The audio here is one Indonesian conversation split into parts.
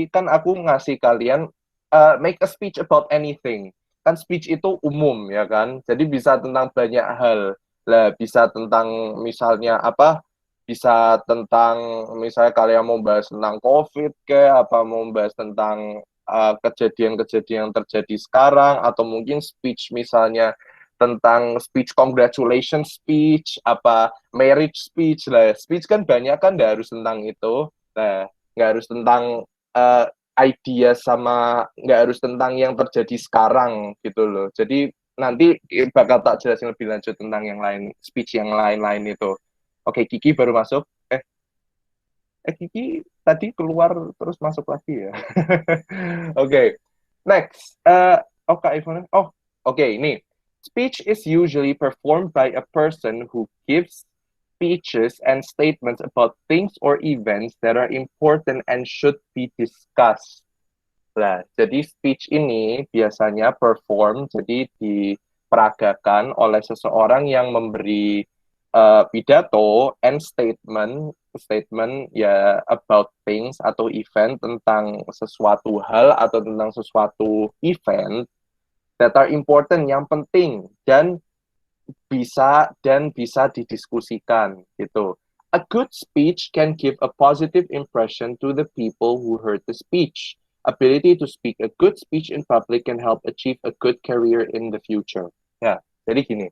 Jadi kan aku ngasih kalian make a speech about anything. Kan speech itu umum ya kan. Jadi bisa tentang banyak hal. Lah bisa tentang misalnya apa? Bisa tentang misalnya kalian mau bahas tentang COVID kayak apa mau bahas tentang kejadian-kejadian yang terjadi sekarang atau mungkin speech misalnya tentang speech congratulation speech apa marriage speech lah speech kan banyak kan nggak harus tentang itu nah nggak harus tentang uh, idea sama nggak harus tentang yang terjadi sekarang gitu loh jadi nanti bakal tak jelasin lebih lanjut tentang yang lain speech yang lain-lain itu oke Kiki baru masuk Kiki tadi keluar terus masuk lagi ya oke next Kak Ivana oke ini speech is usually performed by a person who gives speeches and statements about things or events that are important and should be discussed. Nah, jadi speech ini biasanya perform, jadi diperagakan oleh seseorang yang memberi pidato and statement ya about things atau event tentang sesuatu hal atau tentang sesuatu event that are important yang penting dan bisa didiskusikan gitu. A good speech can give a positive impression to the people who heard the speech. Ability to speak a good speech in public can help achieve a good career in the future. Ya, jadi gini.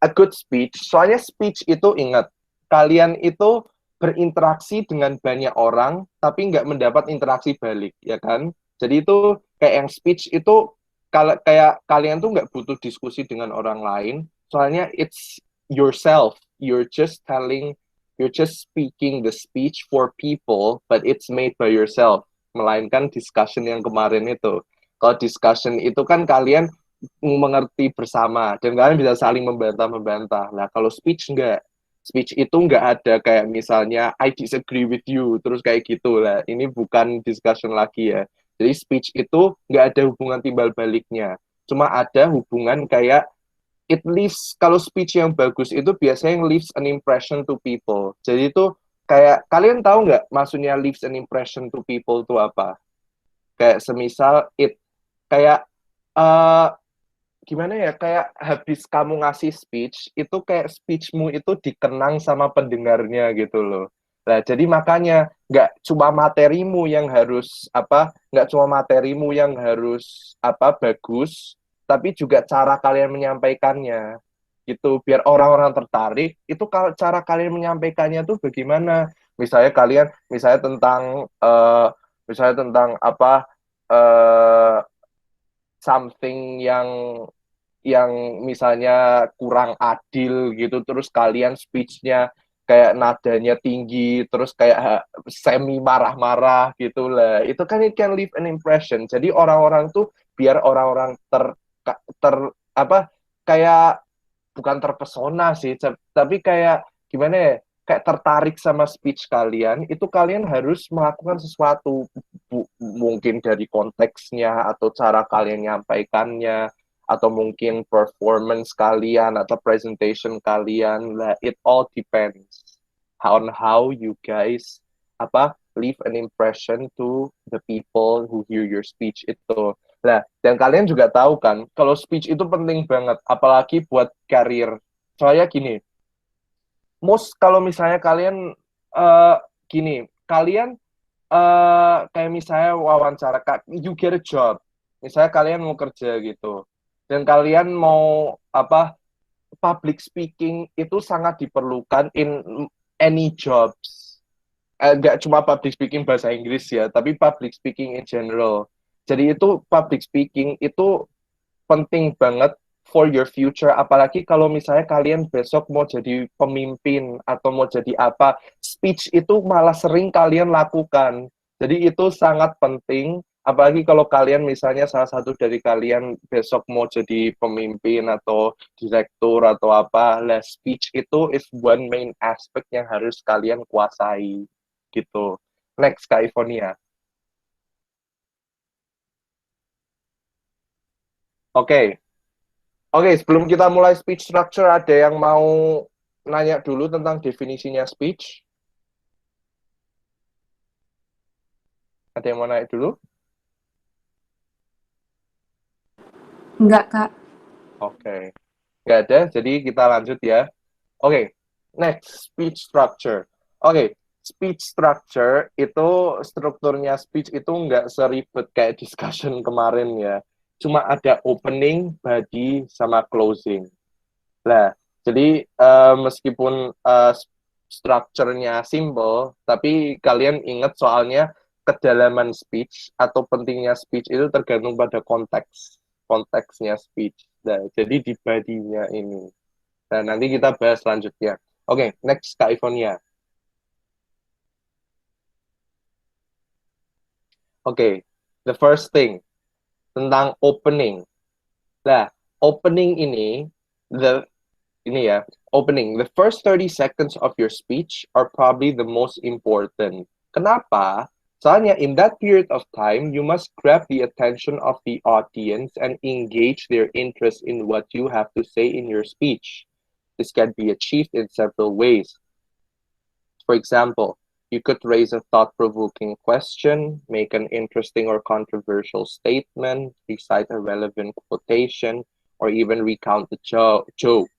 A good speech, soalnya speech itu ingat, kalian itu berinteraksi dengan banyak orang, tapi nggak mendapat interaksi balik, ya kan? Jadi itu kayak yang speech itu kalau kayak kalian tuh nggak butuh diskusi dengan orang lain, soalnya it's yourself, you're just speaking the speech for people, but it's made by yourself, melainkan discussion yang kemarin itu. Kalau discussion itu kan kalian mengerti bersama dan kalian bisa saling membantah-membantah. Nah, kalau speech enggak. Speech itu enggak ada kayak misalnya I disagree with you terus kayak gitu lah. Ini bukan discussion lagi ya. Jadi speech itu enggak ada hubungan timbal baliknya. Cuma ada hubungan kayak it leaves kalau speech yang bagus itu biasanya leaves an impression to people. Jadi itu kayak kalian tahu nggak maksudnya leaves an impression to people itu apa? Kayak semisal kayak uh, gimana ya kayak habis kamu ngasih speech itu kayak speechmu itu dikenang sama pendengarnya gitu loh. Nah jadi makanya nggak cuma materimu yang harus apa nggak cuma materimu yang harus apa bagus tapi juga cara kalian menyampaikannya gitu biar orang-orang tertarik itu kalau cara kalian menyampaikannya tuh bagaimana misalnya tentang misalnya tentang apa uh, something yang misalnya kurang adil gitu terus kalian speech-nya kayak nadanya tinggi terus kayak semi marah-marah gitu lah itu kan it can leave an impression jadi orang-orang tuh biar orang-orang ter apa kayak bukan terpesona sih tapi kayak gimana ya kayak tertarik sama speech kalian itu kalian harus melakukan sesuatu mungkin dari konteksnya atau cara kalian nyampaikannya atau mungkin performance kalian atau presentation kalian lah it all depends on how you guys apa leave an impression to the people who hear your speech itu lah dan kalian juga tahu kan kalau speech itu penting banget apalagi buat karir soalnya gini kalau misalnya kalian uh, gini kalian kayak misalnya wawancara you get a job misalnya kalian mau kerja gitu dan kalian mau apa public speaking itu sangat diperlukan in any jobs nggak cuma public speaking bahasa Inggris ya tapi public speaking in general jadi itu public speaking itu penting banget for your future apalagi kalau misalnya kalian besok mau jadi pemimpin atau mau jadi apa speech itu malah sering kalian lakukan jadi itu sangat penting apalagi kalau kalian misalnya salah satu dari kalian besok mau jadi pemimpin atau direktur atau apa lah speech itu is one main aspect yang harus kalian kuasai gitu next Kak Ivonia oke Oke, sebelum kita mulai speech structure, ada yang mau nanya dulu tentang definisinya speech? Ada yang mau naik dulu? Enggak, Kak. Oke. Nggak ada, jadi kita lanjut ya. Oke, next, speech structure. Oke, speech structure itu strukturnya speech itu nggak seribet kayak discussion kemarin ya. Cuma ada opening, body, sama closing. Nah, jadi meskipun structure-nya simple, tapi kalian ingat soalnya kedalaman speech atau pentingnya speech itu tergantung pada konteksnya speech. Nah, jadi di body-nya ini. Nah, nanti kita bahas selanjutnya. Oke, next Kak Ivonia. Oke, the first thing tentang opening. Nah, opening the ini ya, opening. The first 30 seconds of your speech are probably the most important. Kenapa? Soalnya in that period of time, you must grab the attention of the audience and engage their interest in what you have to say in your speech. This can be achieved in several ways. For example, you could raise a thought-provoking question, make an interesting or controversial statement, recite a relevant quotation, or even recount the joke.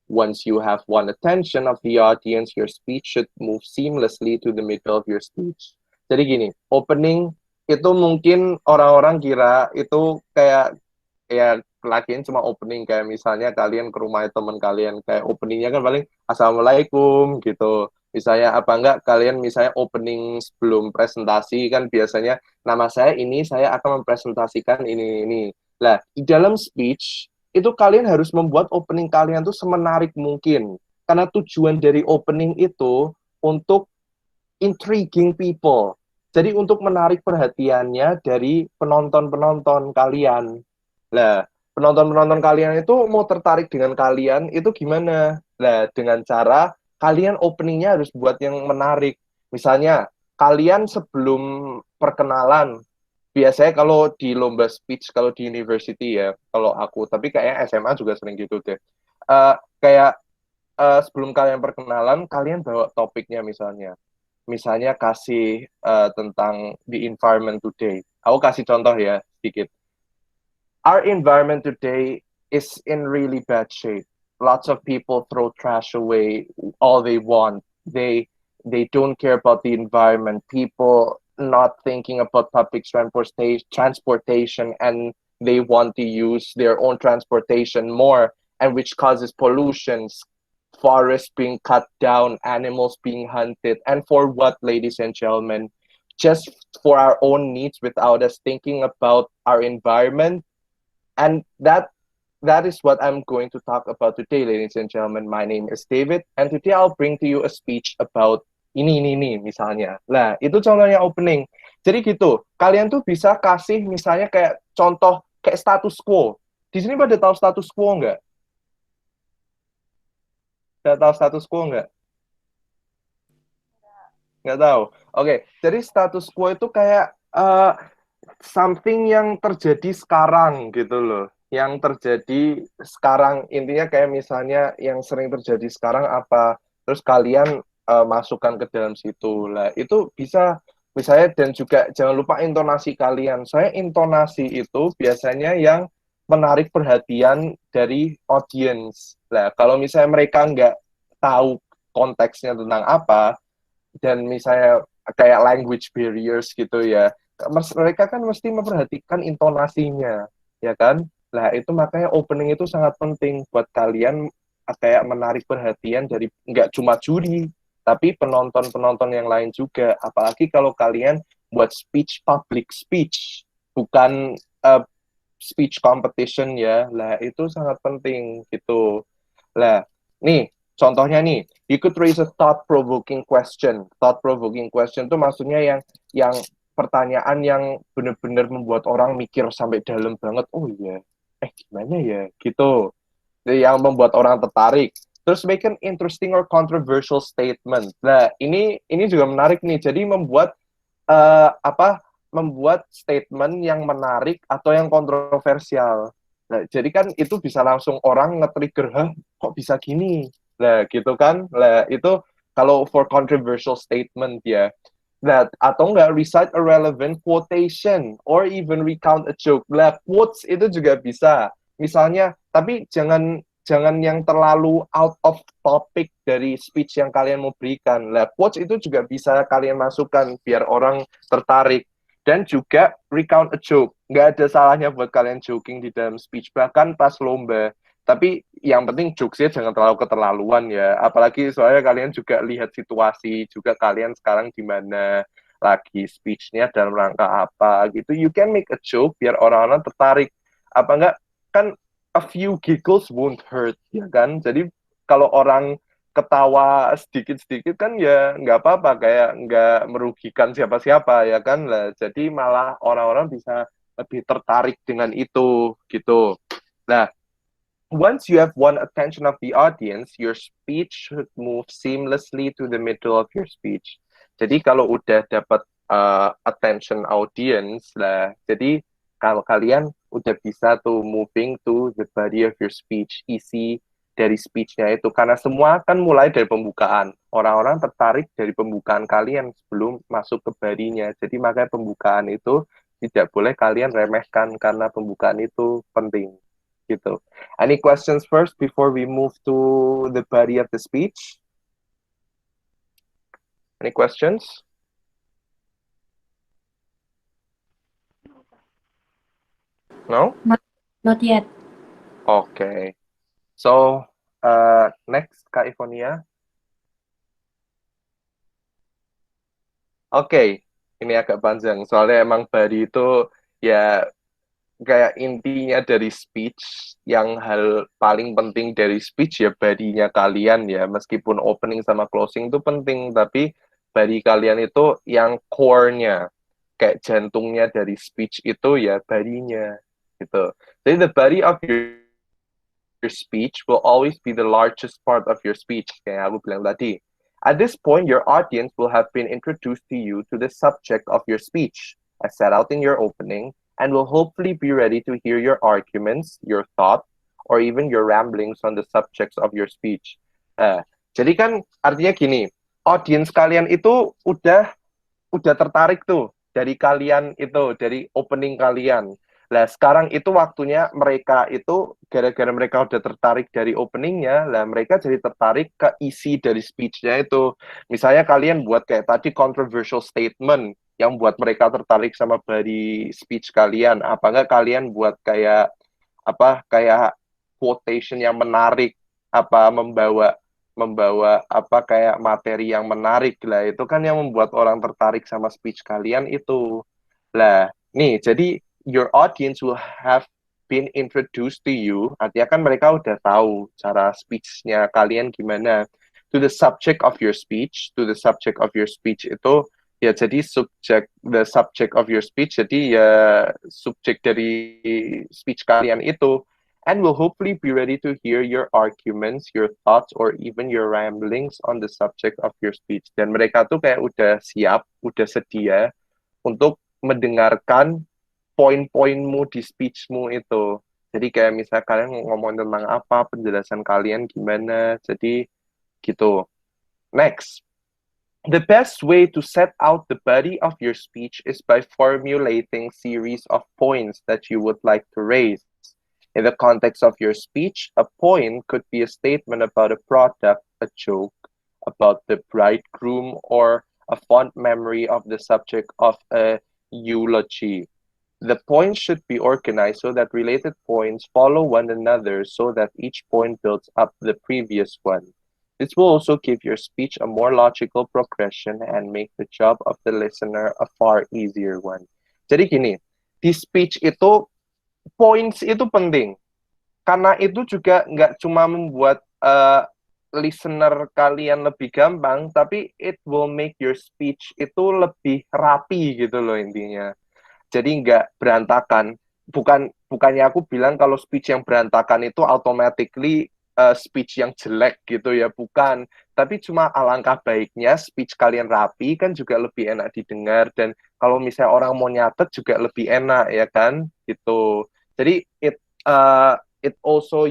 Once you have won attention of the audience, your speech should move seamlessly to the middle of your speech. Jadi gini, opening itu mungkin orang-orang kira itu kayak ya lakiin cuma opening kayak misalnya kalian ke rumah teman kalian kayak openingnya kan paling assalamualaikum gitu. Misalnya apa enggak kalian misalnya opening sebelum presentasi kan biasanya nama saya ini saya akan mempresentasikan ini. Lah di dalam speech itu kalian harus membuat opening kalian tuh semenarik mungkin karena tujuan dari opening itu untuk intriguing people. Jadi untuk menarik perhatiannya dari penonton-penonton kalian. Nah, penonton-penonton kalian itu mau tertarik dengan kalian itu gimana? Nah, dengan cara kalian openingnya harus buat yang menarik. Misalnya, kalian sebelum perkenalan, biasanya kalau di lomba speech, kalau di university ya, kalau aku, tapi kayaknya SMA juga sering gitu deh. Kayak sebelum kalian perkenalan, kalian bawa topiknya misalnya kasih tentang the environment today. Aku kasih contoh ya sedikit. Our environment today is in really bad shape. Lots of people throw trash away all they want. They don't care about the environment. People not thinking about public transportation and they want to use their own transportation more and which causes pollution, forests being cut down, animals being hunted, and for what, ladies and gentlemen? Just for our own needs without us thinking about our environment. And that is what I'm going to talk about today, ladies and gentlemen. My name is David, and today I'll bring to you a speech about ini, misalnya. Nah, itu contohnya opening. Jadi gitu, kalian tuh bisa kasih misalnya kayak contoh kayak status quo. Di sini pada tahu status quo nggak? Nggak tahu status quo nggak? Nggak tahu. Oke, jadi status quo itu kayak something yang terjadi sekarang gitu loh. Yang terjadi sekarang intinya kayak misalnya yang sering terjadi sekarang apa, terus kalian masukkan ke dalam situ. Lah, itu bisa misalnya dan juga jangan lupa intonasi kalian. Saya intonasi itu biasanya yang menarik perhatian dari audience. Lah, kalau misalnya mereka nggak tahu konteksnya tentang apa, dan misalnya kayak language barriers gitu ya, mereka kan mesti memperhatikan intonasinya, ya kan? Nah, itu makanya opening itu sangat penting buat kalian kayak menarik perhatian dari nggak cuma juri, tapi penonton-penonton yang lain juga. Apalagi kalau kalian buat speech, public speech, bukan speech competition ya. Lah, itu sangat penting gitu. Lah, nih, contohnya nih, you could raise a thought-provoking question. Thought-provoking question itu maksudnya yang pertanyaan yang benar-benar membuat orang mikir sampai dalam banget. Oh iya, gimana ya? Gitu. Jadi yang membuat orang tertarik. Terus make an interesting or controversial statement. Nah, ini juga menarik nih. Jadi membuat apa? Membuat statement yang menarik atau yang kontroversial. Nah, jadi kan itu bisa langsung orang nge-trigger, hah, kok bisa gini? Nah, gitu kan. Nah, itu kalau for controversial statement ya. That atau enggak recite a relevant quotation or even recount a joke. Lah, quotes itu juga bisa. Misalnya, tapi jangan jangan yang terlalu out of topic dari speech yang kalian mau berikan. Lah, quotes itu juga bisa kalian masukkan biar orang tertarik. Dan juga recount a joke. Nggak ada salahnya buat kalian joking di dalam speech, bahkan pas lomba. Tapi yang penting jokesnya jangan terlalu keterlaluan ya. Apalagi soalnya kalian juga lihat situasi, juga kalian sekarang di mana lagi speech-nya dalam rangka apa gitu. You can make a joke biar orang-orang tertarik. Apa enggak, kan a few giggles won't hurt, ya kan? Jadi kalau orang ketawa sedikit-sedikit kan ya nggak apa-apa, kayak nggak merugikan siapa-siapa, ya kan? Lah, jadi malah orang-orang bisa lebih tertarik dengan itu gitu. Nah, once you have won attention of the audience, your speech should move seamlessly to the middle of your speech. Jadi kalau udah dapat attention audience lah, jadi kalau kalian udah bisa tuh moving to the body of your speech, isi dari speech-nya itu. Karena semua kan mulai dari pembukaan. Orang-orang tertarik dari pembukaan kalian sebelum masuk ke body-nya. Jadi makanya pembukaan itu tidak boleh kalian remehkan karena pembukaan itu penting gitu. Any questions first before we move to the body of the speech? Any questions? No? Not yet. Okay. So, next, Kak Ivonia. Oke, ini agak panjang. Soalnya emang body itu ya kayak intinya dari speech, yang hal paling penting dari speech ya body-nya kalian ya. Meskipun opening sama closing itu penting, tapi body kalian itu yang core-nya. Kayak jantungnya dari speech itu ya body-nya gitu. Jadi the body of your speech will always be the largest part of your speech, kayak aku bilang tadi. At this point, your audience will have been introduced to you to the subject of your speech, as set out in your opening, and will hopefully be ready to hear your arguments, your thoughts, or even your ramblings on the subjects of your speech. Jadi kan artinya gini, audience kalian itu udah tertarik tuh dari kalian itu, dari opening kalian. Nah, sekarang itu waktunya mereka itu, gara-gara mereka udah tertarik dari openingnya, lah mereka jadi tertarik ke isi dari speech-nya itu. Misalnya kalian buat kayak tadi controversial statement, yang buat mereka tertarik sama body speech kalian. Apa enggak kalian buat kayak, kayak quotation yang menarik, membawa membawa kayak materi yang menarik lah, itu kan yang membuat orang tertarik sama speech kalian itu lah. Nih, jadi your audience will have been introduced to you, artinya kan mereka udah tahu cara speech-nya kalian gimana, to the subject of your speech. To the subject of your speech itu ya jadi the subject of your speech, jadi ya subjek dari speech kalian itu, and will hopefully be ready to hear your arguments, your thoughts, or even your ramblings on the subject of your speech. Dan mereka tuh kayak udah siap, udah sedia untuk mendengarkan poin-poinmu di speechmu itu. Jadi kayak misalnya kalian ngomong tentang apa, penjelasan kalian gimana, jadi gitu. Next. The best way to set out the body of your speech is by formulating series of points that you would like to raise. In the context of your speech, a point could be a statement about a product, a joke about the bridegroom, or a fond memory of the subject of a eulogy. The points should be organized so that related points follow one another so that each point builds up the previous one. This will also give your speech a more logical progression and make the job of the listener a far easier one. Jadi gini, di speech itu points itu penting. Karena itu juga nggak cuma membuat listener kalian lebih gampang, tapi it will make your speech itu lebih rapi gitu loh intinya. Jadi nggak berantakan. Bukannya aku bilang kalau speech yang berantakan itu automatically speech yang jelek gitu ya, bukan. Tapi cuma alangkah baiknya speech kalian rapi kan juga lebih enak didengar, dan kalau misalnya orang mau nyatet juga lebih enak ya kan gitu. Jadi it also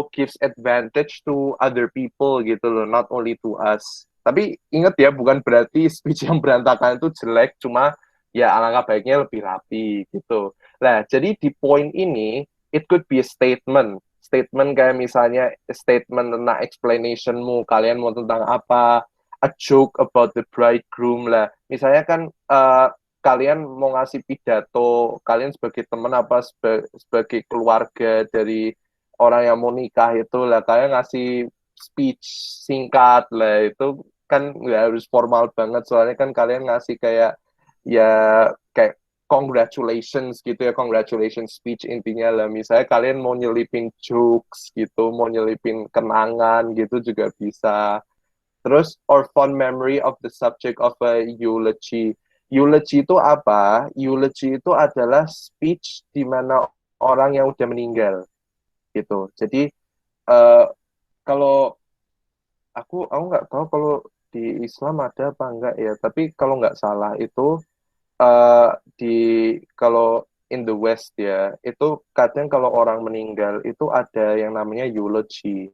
gives advantage to other people gitu loh, not only to us. Tapi ingat ya, bukan berarti speech yang berantakan itu jelek, cuma ya alangkah baiknya lebih rapi gitu. Nah, jadi di poin ini, it could be a statement. Statement kayak misalnya statement tentang explanationmu, kalian mau tentang apa, a joke about the bridegroom lah. Misalnya kan kalian mau ngasih pidato, kalian sebagai teman apa sebagai keluarga dari orang yang mau nikah itu lah, kalian ngasih speech singkat lah, itu kan nggak harus formal banget, soalnya kan kalian ngasih kayak ya kayak congratulations gitu ya, congratulations speech intinya lah. Misalnya kalian mau nyelipin jokes gitu, mau nyelipin kenangan gitu juga bisa. Terus, or fond memory of the subject of a eulogy. Eulogy itu apa? Eulogy itu adalah speech di mana orang yang udah meninggal gitu. Jadi uh, kalau aku nggak tahu kalau di Islam ada apa enggak ya. Tapi kalau nggak salah itu uh, di kalau in the West ya, itu kadang kalau orang meninggal itu ada yang namanya eulogy.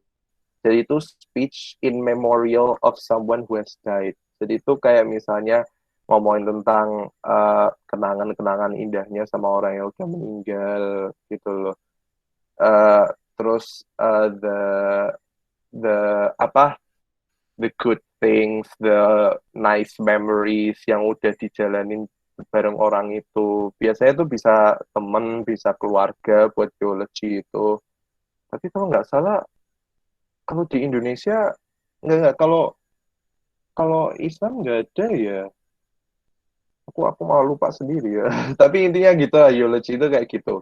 Jadi itu speech in memorial of someone who has died. Jadi itu kayak misalnya ngomongin tentang kenangan-kenangan indahnya sama orang yang udah meninggal gitu loh. Uh, terus the apa the good things, the nice memories yang udah dijalanin bareng orang itu. Biasanya itu bisa temen, bisa keluarga buat geologi itu. Tapi kalau nggak salah, kalau di Indonesia nggak, kalau kalau Islam nggak ada ya. Aku mau lupa sendiri ya. Tapi intinya gitu lah, geologi itu kayak gitu.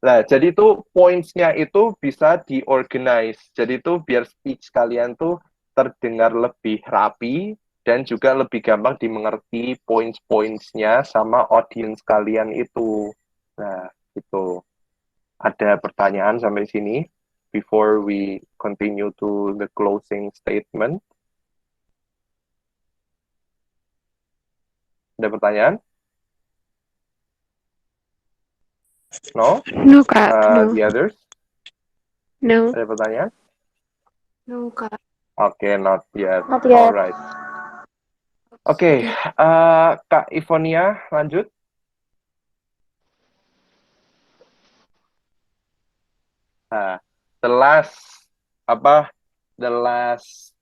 Nah, jadi tuh points-nya itu bisa diorganize. Jadi tuh biar speech kalian tuh terdengar lebih rapi dan juga lebih gampang dimengerti points-points-nya sama audience kalian itu. Nah, itu. Ada pertanyaan sampai sini before we continue to the closing statement. Ada pertanyaan? No? No, Kak. No. The others? No. Ada pertanyaan? No, Kak. Oke, not yet. Not yet. Alright. Oke, Kak Ivonia, lanjut. Nah, the last the last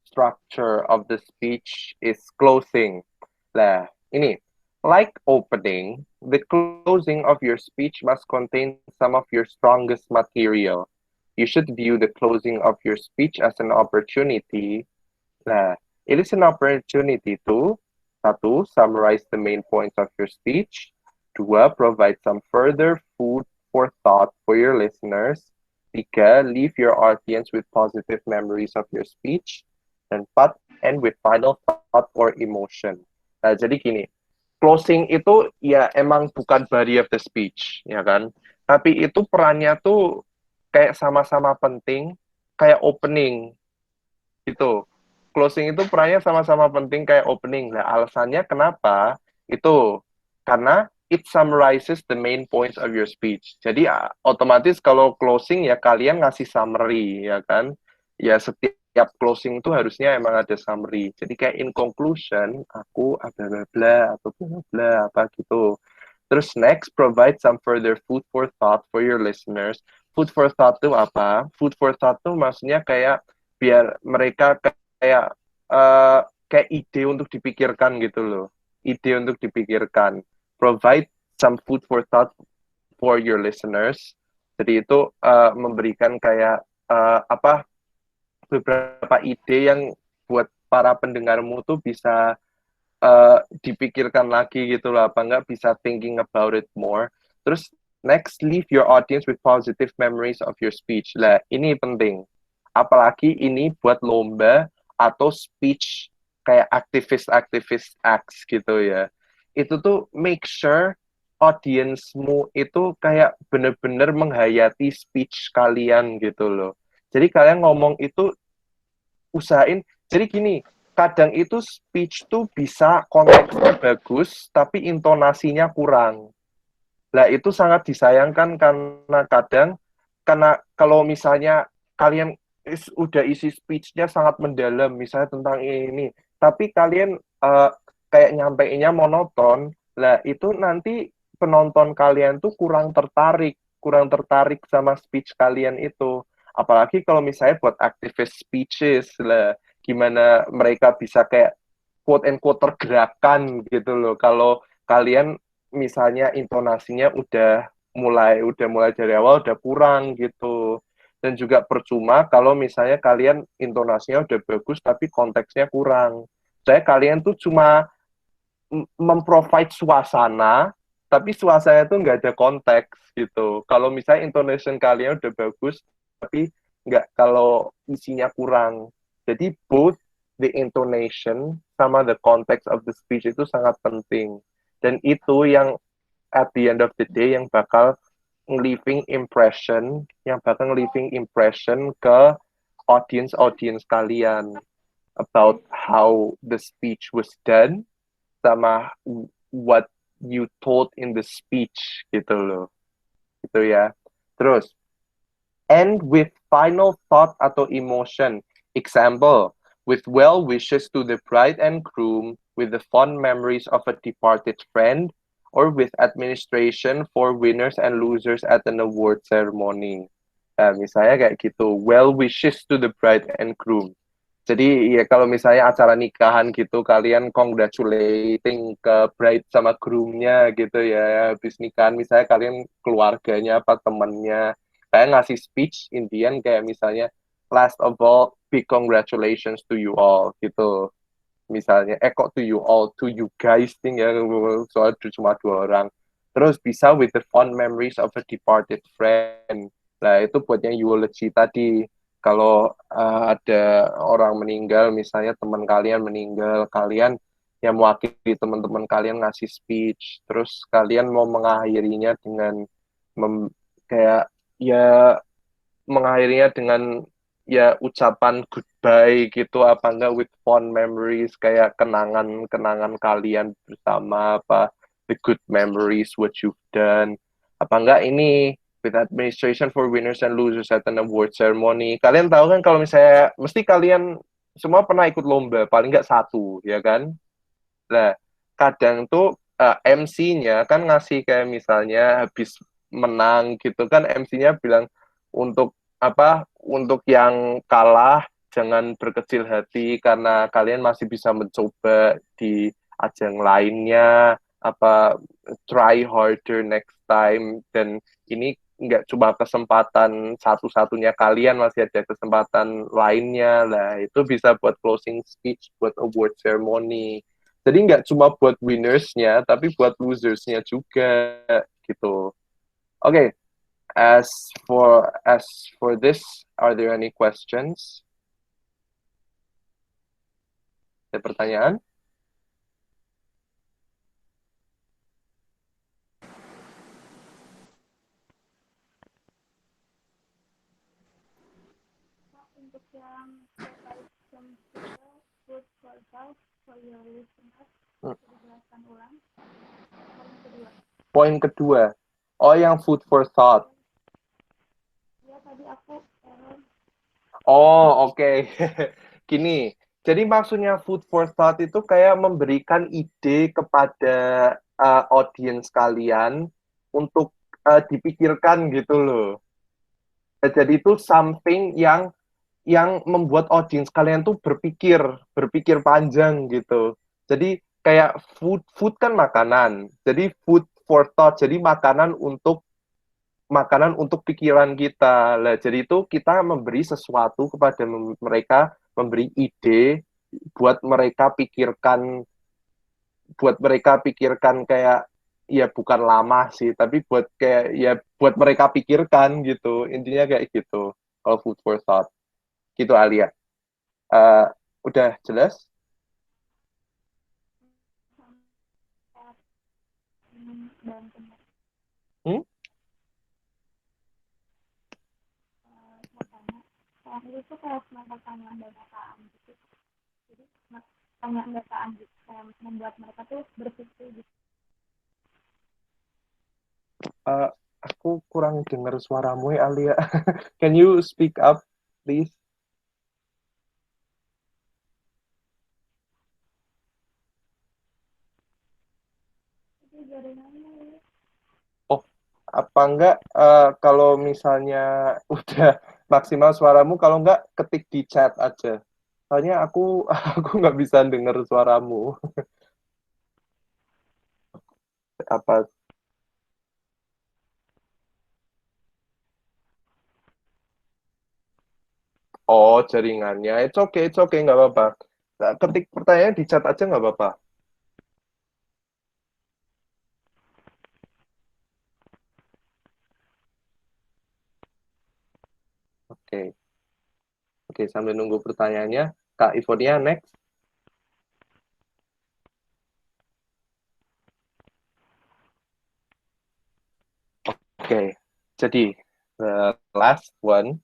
structure of the speech is closing. Nah, ini like opening, the closing of your speech must contain some of your strongest material. You should view the closing of your speech as an opportunity. Nah, it is an opportunity to satu, summarize the main points of your speech. Dua, provide some further food for thought for your listeners. Tiga, leave your audience with positive memories of your speech. Dan empat, end with final thought or emotion. Nah, jadi gini, closing itu ya emang bukan body of the speech, ya kan? Tapi itu perannya tuh kayak sama-sama penting, kayak opening gitu. Closing itu perannya sama-sama penting kayak opening. Nah, alasannya kenapa? Itu karena it summarizes the main points of your speech. Jadi otomatis kalau closing ya kalian ngasih summary, ya kan? Ya setiap closing itu harusnya emang ada summary. Jadi kayak in conclusion, aku bla bla bla atau bla bla apa gitu. Terus next, provide some further food for thought for your listeners. Food for thought itu apa? Food for thought itu maksudnya kayak biar mereka kayak kayak ide untuk dipikirkan gitu loh. Ide untuk dipikirkan. Provide some food for thought for your listeners. Jadi itu memberikan kayak beberapa ide yang buat para pendengarmu tuh bisa dipikirkan lagi gitu loh, apa enggak bisa thinking about it more. Terus next, leave your audience with positive memories of your speech. Lah, ini penting. Apalagi ini buat lomba atau speech kayak aktivis-aktivis acts gitu ya. Itu tuh make sure audiensmu itu kayak bener-bener menghayati speech kalian gitu loh. Jadi kalian ngomong itu usahain, jadi gini, kadang itu speech tuh bisa konteksnya bagus, tapi intonasinya kurang. Nah, itu sangat disayangkan karena kadang, karena kalau misalnya kalian udah isi speech-nya sangat mendalam, misalnya tentang ini. Tapi kalian kayak nyampeinnya monoton, lah itu nanti penonton kalian tuh kurang tertarik sama speech kalian itu. Apalagi kalau misalnya buat activist speeches lah, gimana mereka bisa kayak quote and quote tergerakkan gitu loh. Kalau kalian misalnya intonasinya udah mulai dari awal udah kurang gitu. Dan juga percuma kalau misalnya kalian intonasinya udah bagus tapi konteksnya kurang. Saya kalian tuh cuma memprovide suasana, tapi suasana itu nggak ada konteks gitu. Kalau misalnya intonation kalian udah bagus, tapi nggak kalau isinya kurang. Jadi both the intonation sama the context of the speech itu sangat penting. Dan itu yang at the end of the day yang bakal leaving impression ke audience kalian about how the speech was done sama what you told in the speech gitu loh. Gitu ya. Terus, end with final thought atau emotion. Example, with well wishes to the bride and groom, with the fond memories of a departed friend, or with administration for winners and losers at an award ceremony. Nah, misalnya kayak gitu, well wishes to the bride and groom. Jadi ya kalau misalnya acara nikahan gitu, kalian congratulating ke bride sama groomnya gitu ya, habis nikahan misalnya kalian keluarganya apa temennya, kayak ngasih speech Indian kayak misalnya last of all big congratulations to you all gitu misalnya kok to you all to you guys thing ya soalnya cuma dua orang terus bisa with the fond memories of a departed friend. Nah itu buatnya eulogy tadi kalau ada orang meninggal misalnya teman kalian meninggal kalian yang mewakili teman-teman kalian ngasih speech terus kalian mau mengakhirinya dengan kayak ya mengakhirinya dengan ya ucapan goodbye gitu apa enggak with fond memories kayak kenangan-kenangan kalian bersama apa the good memories what you've done apa enggak ini with administration for winners and losers at an award ceremony kalian tahu kan kalau misalnya mesti kalian semua pernah ikut lomba paling enggak satu ya kan nah kadang tuh MC-nya kan ngasih kayak misalnya habis menang gitu kan MC-nya bilang untuk apa untuk yang kalah jangan berkecil hati karena kalian masih bisa mencoba di ajang lainnya apa try harder next time dan ini nggak cuma kesempatan satu-satunya kalian masih ada kesempatan lainnya lah itu bisa buat closing speech buat award ceremony jadi nggak cuma buat winnersnya tapi buat losersnya juga gitu. Oke, As for this, are there any questions? Ada pertanyaan? Untuk yang terkait food for thought for your listeners, dijelaskan ulang. Poin kedua. Poin kedua. Oh, yang food for thought. Ya tadi aku Oh, oke. Gini. Jadi maksudnya food for thought itu kayak memberikan ide kepada audience kalian untuk dipikirkan gitu loh. Jadi itu something yang membuat audience kalian tuh berpikir panjang gitu. Jadi kayak food kan makanan. Jadi food for thought. Jadi makanan untuk pikiran kita. Lah, jadi itu kita memberi sesuatu kepada mereka, memberi ide buat mereka pikirkan kayak ya bukan lama sih, tapi buat kayak ya buat mereka pikirkan gitu. Intinya kayak gitu. Kalau food for thought. Gitu Alia. Uh, udah jelas? dan Hmm? tanya. Soal itu kayak semacam pertanyaan dataan gitu. Jadi pertanyaan dataan gitu kayak membuat mereka tuh berpikir gitu. Aku kurang dengar suaramu ya Alia. Can you speak up, please? apa enggak kalau misalnya udah maksimal suaramu, kalau enggak ketik di chat aja. Soalnya aku aku nggak bisa dengar suaramu. Apa? Oh, jaringannya. It's okay, nggak apa-apa. Nah, ketik pertanyaan di chat aja nggak apa-apa. Oke, oke, sambil nunggu pertanyaannya, Kak Ivonia next. Oke, jadi the last one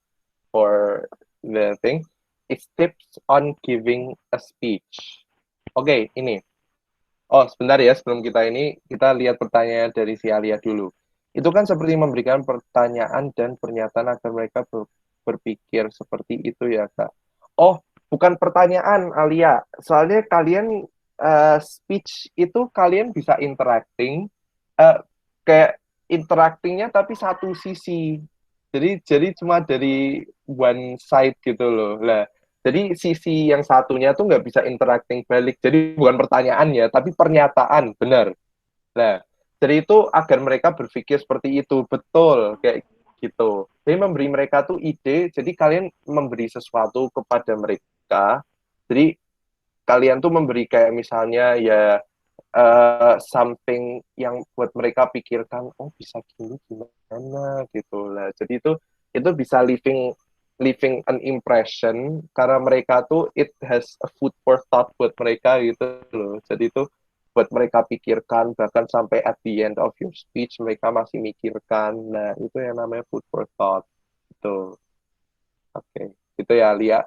for the thing is tips on giving a speech. Oke, ini. Oh, sebentar ya, sebelum kita lihat pertanyaan dari si Alia dulu. Itu kan seperti memberikan pertanyaan dan pernyataan agar mereka berpikir seperti itu ya, Kak. Oh, bukan pertanyaan, Alia. Soalnya kalian speech itu kalian bisa eh, kayak interactingnya tapi satu sisi. Jadi cuma dari one side gitu loh. Lah, jadi sisi yang satunya tuh nggak bisa interacting balik. Jadi bukan pertanyaan ya, tapi pernyataan, benar. Nah, jadi itu agar mereka berpikir seperti itu, betul, kayak gitu. Jadi memberi mereka tuh ide, jadi kalian memberi sesuatu kepada mereka. Jadi kalian tuh memberi kayak misalnya ya something yang buat mereka pikirkan, oh bisa gini gimana gitu lah. Jadi itu bisa leaving an impression karena mereka tuh it has a food for thought buat mereka gitu loh. Jadi itu buat mereka pikirkan bahkan sampai at the end of your speech mereka masih mikirkan. Nah, itu yang namanya food for thought. Itu. Oke. Itu ya Lia.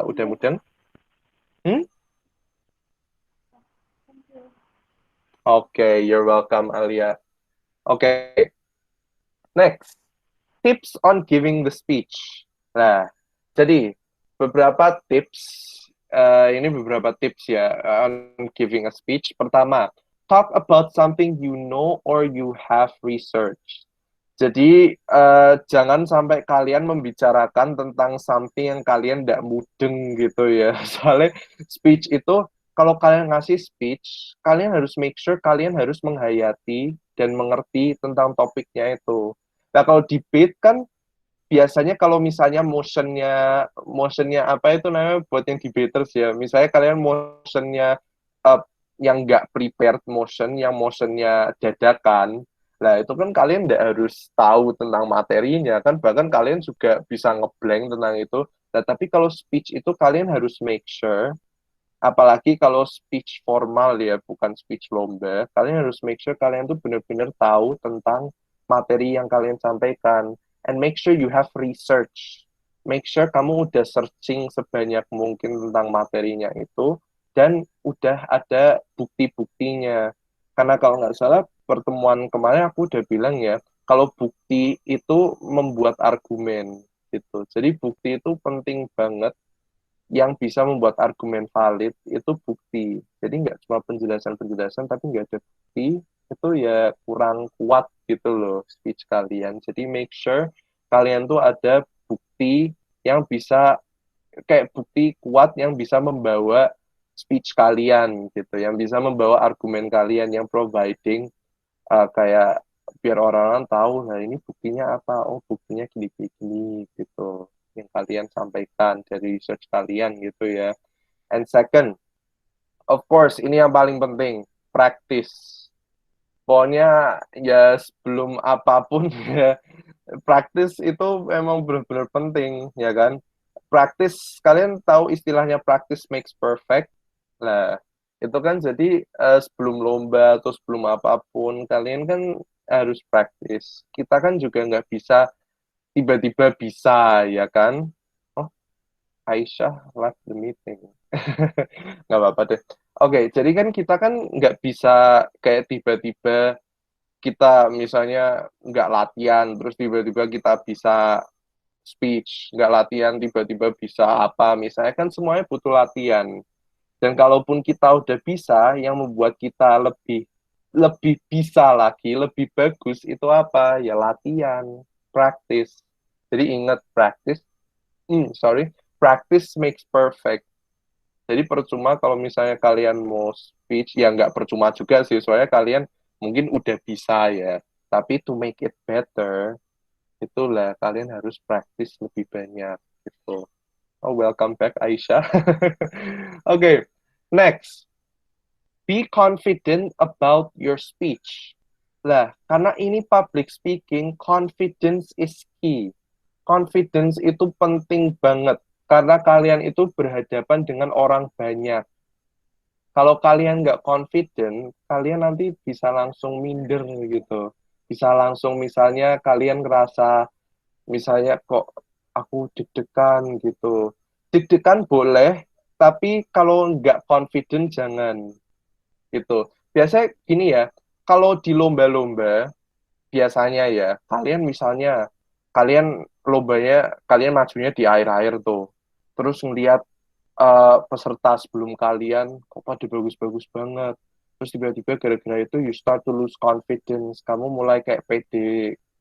Udah mudeng? Hmm? Thank you. Oke, you're welcome Alia. Oke, next. Tips on giving the speech. Nah, jadi beberapa tips, ini beberapa tips ya on giving a speech. Pertama, talk about something you know or you have researched. Jadi jangan sampai kalian membicarakan tentang something yang kalian tidak mudeng gitu ya. Soalnya speech itu kalau kalian ngasih speech, kalian harus make sure kalian harus menghayati dan mengerti tentang topiknya itu. Nah kalau debate kan biasanya kalau misalnya motionnya apa itu namanya buat yang debaters ya. Misalnya kalian motionnya uh, yang nggak prepared motion, yang motionnya dadakan. Nah itu kan kalian nggak harus tahu tentang materinya kan, bahkan kalian juga bisa ngeblank tentang itu. Nah tapi kalau speech itu kalian harus make sure, apalagi kalau speech formal ya, bukan speech lomba, kalian harus make sure kalian tuh benar-benar tahu tentang materi yang kalian sampaikan. And make sure you have research. Make sure kamu udah searching sebanyak mungkin tentang materinya itu, dan udah ada bukti-buktinya. Karena kalau nggak salah, pertemuan kemarin aku udah bilang ya, kalau bukti itu membuat argumen gitu. Jadi bukti itu penting banget, yang bisa membuat argumen valid itu bukti. Jadi nggak cuma penjelasan-penjelasan, tapi nggak ada bukti, itu ya kurang kuat gitu loh speech kalian. Jadi make sure kalian tuh ada bukti yang bisa, kayak bukti kuat yang bisa membawa speech kalian gitu, yang bisa membawa argumen kalian, yang providing kayak biar orang-orang tahu, nah ini buktinya apa, oh buktinya gini-gini gitu yang kalian sampaikan dari research kalian gitu ya. And second, of course ini yang paling penting, practice. Pokoknya ya sebelum apapun ya, practice itu memang benar-benar penting ya kan. Practice, kalian tahu istilahnya practice makes perfect. Nah, itu kan jadi sebelum lomba atau sebelum apapun, kalian kan harus practice. Kita kan juga nggak bisa tiba-tiba bisa, ya kan? Oh, Aisyah left the meeting. Nggak apa-apa deh. Oke, jadi kan kita kan nggak bisa kayak tiba-tiba kita misalnya nggak latihan, terus tiba-tiba kita bisa speech, nggak latihan tiba-tiba bisa apa, misalnya kan semuanya butuh latihan. Dan kalaupun kita udah bisa, yang membuat kita lebih lebih bisa lagi, lebih bagus itu apa? Ya latihan, practice. Jadi ingat practice makes perfect. Jadi percuma kalau misalnya kalian mau speech, ya nggak percuma juga sih, soalnya kalian mungkin udah bisa ya. Tapi to make it better, itulah kalian harus practice lebih banyak gitu. Oh, welcome back Aisyah. Okay, next. Be confident about your speech. Lah, karena ini public speaking, confidence is key. Confidence itu penting banget karena kalian itu berhadapan dengan orang banyak. Kalau kalian nggak confident, kalian nanti bisa langsung minder gitu. Bisa langsung misalnya kalian ngerasa, misalnya kok aku deg-degan gitu. Deg-degan boleh, tapi kalau nggak confident jangan gitu. Biasanya gini ya, kalau di lomba-lomba, biasanya ya, kalian misalnya, kalian majunya di air-air tuh. Terus ngeliat peserta sebelum kalian kok pada bagus-bagus banget. Terus tiba-tiba gara-gara itu you start to lose confidence. Kamu mulai kayak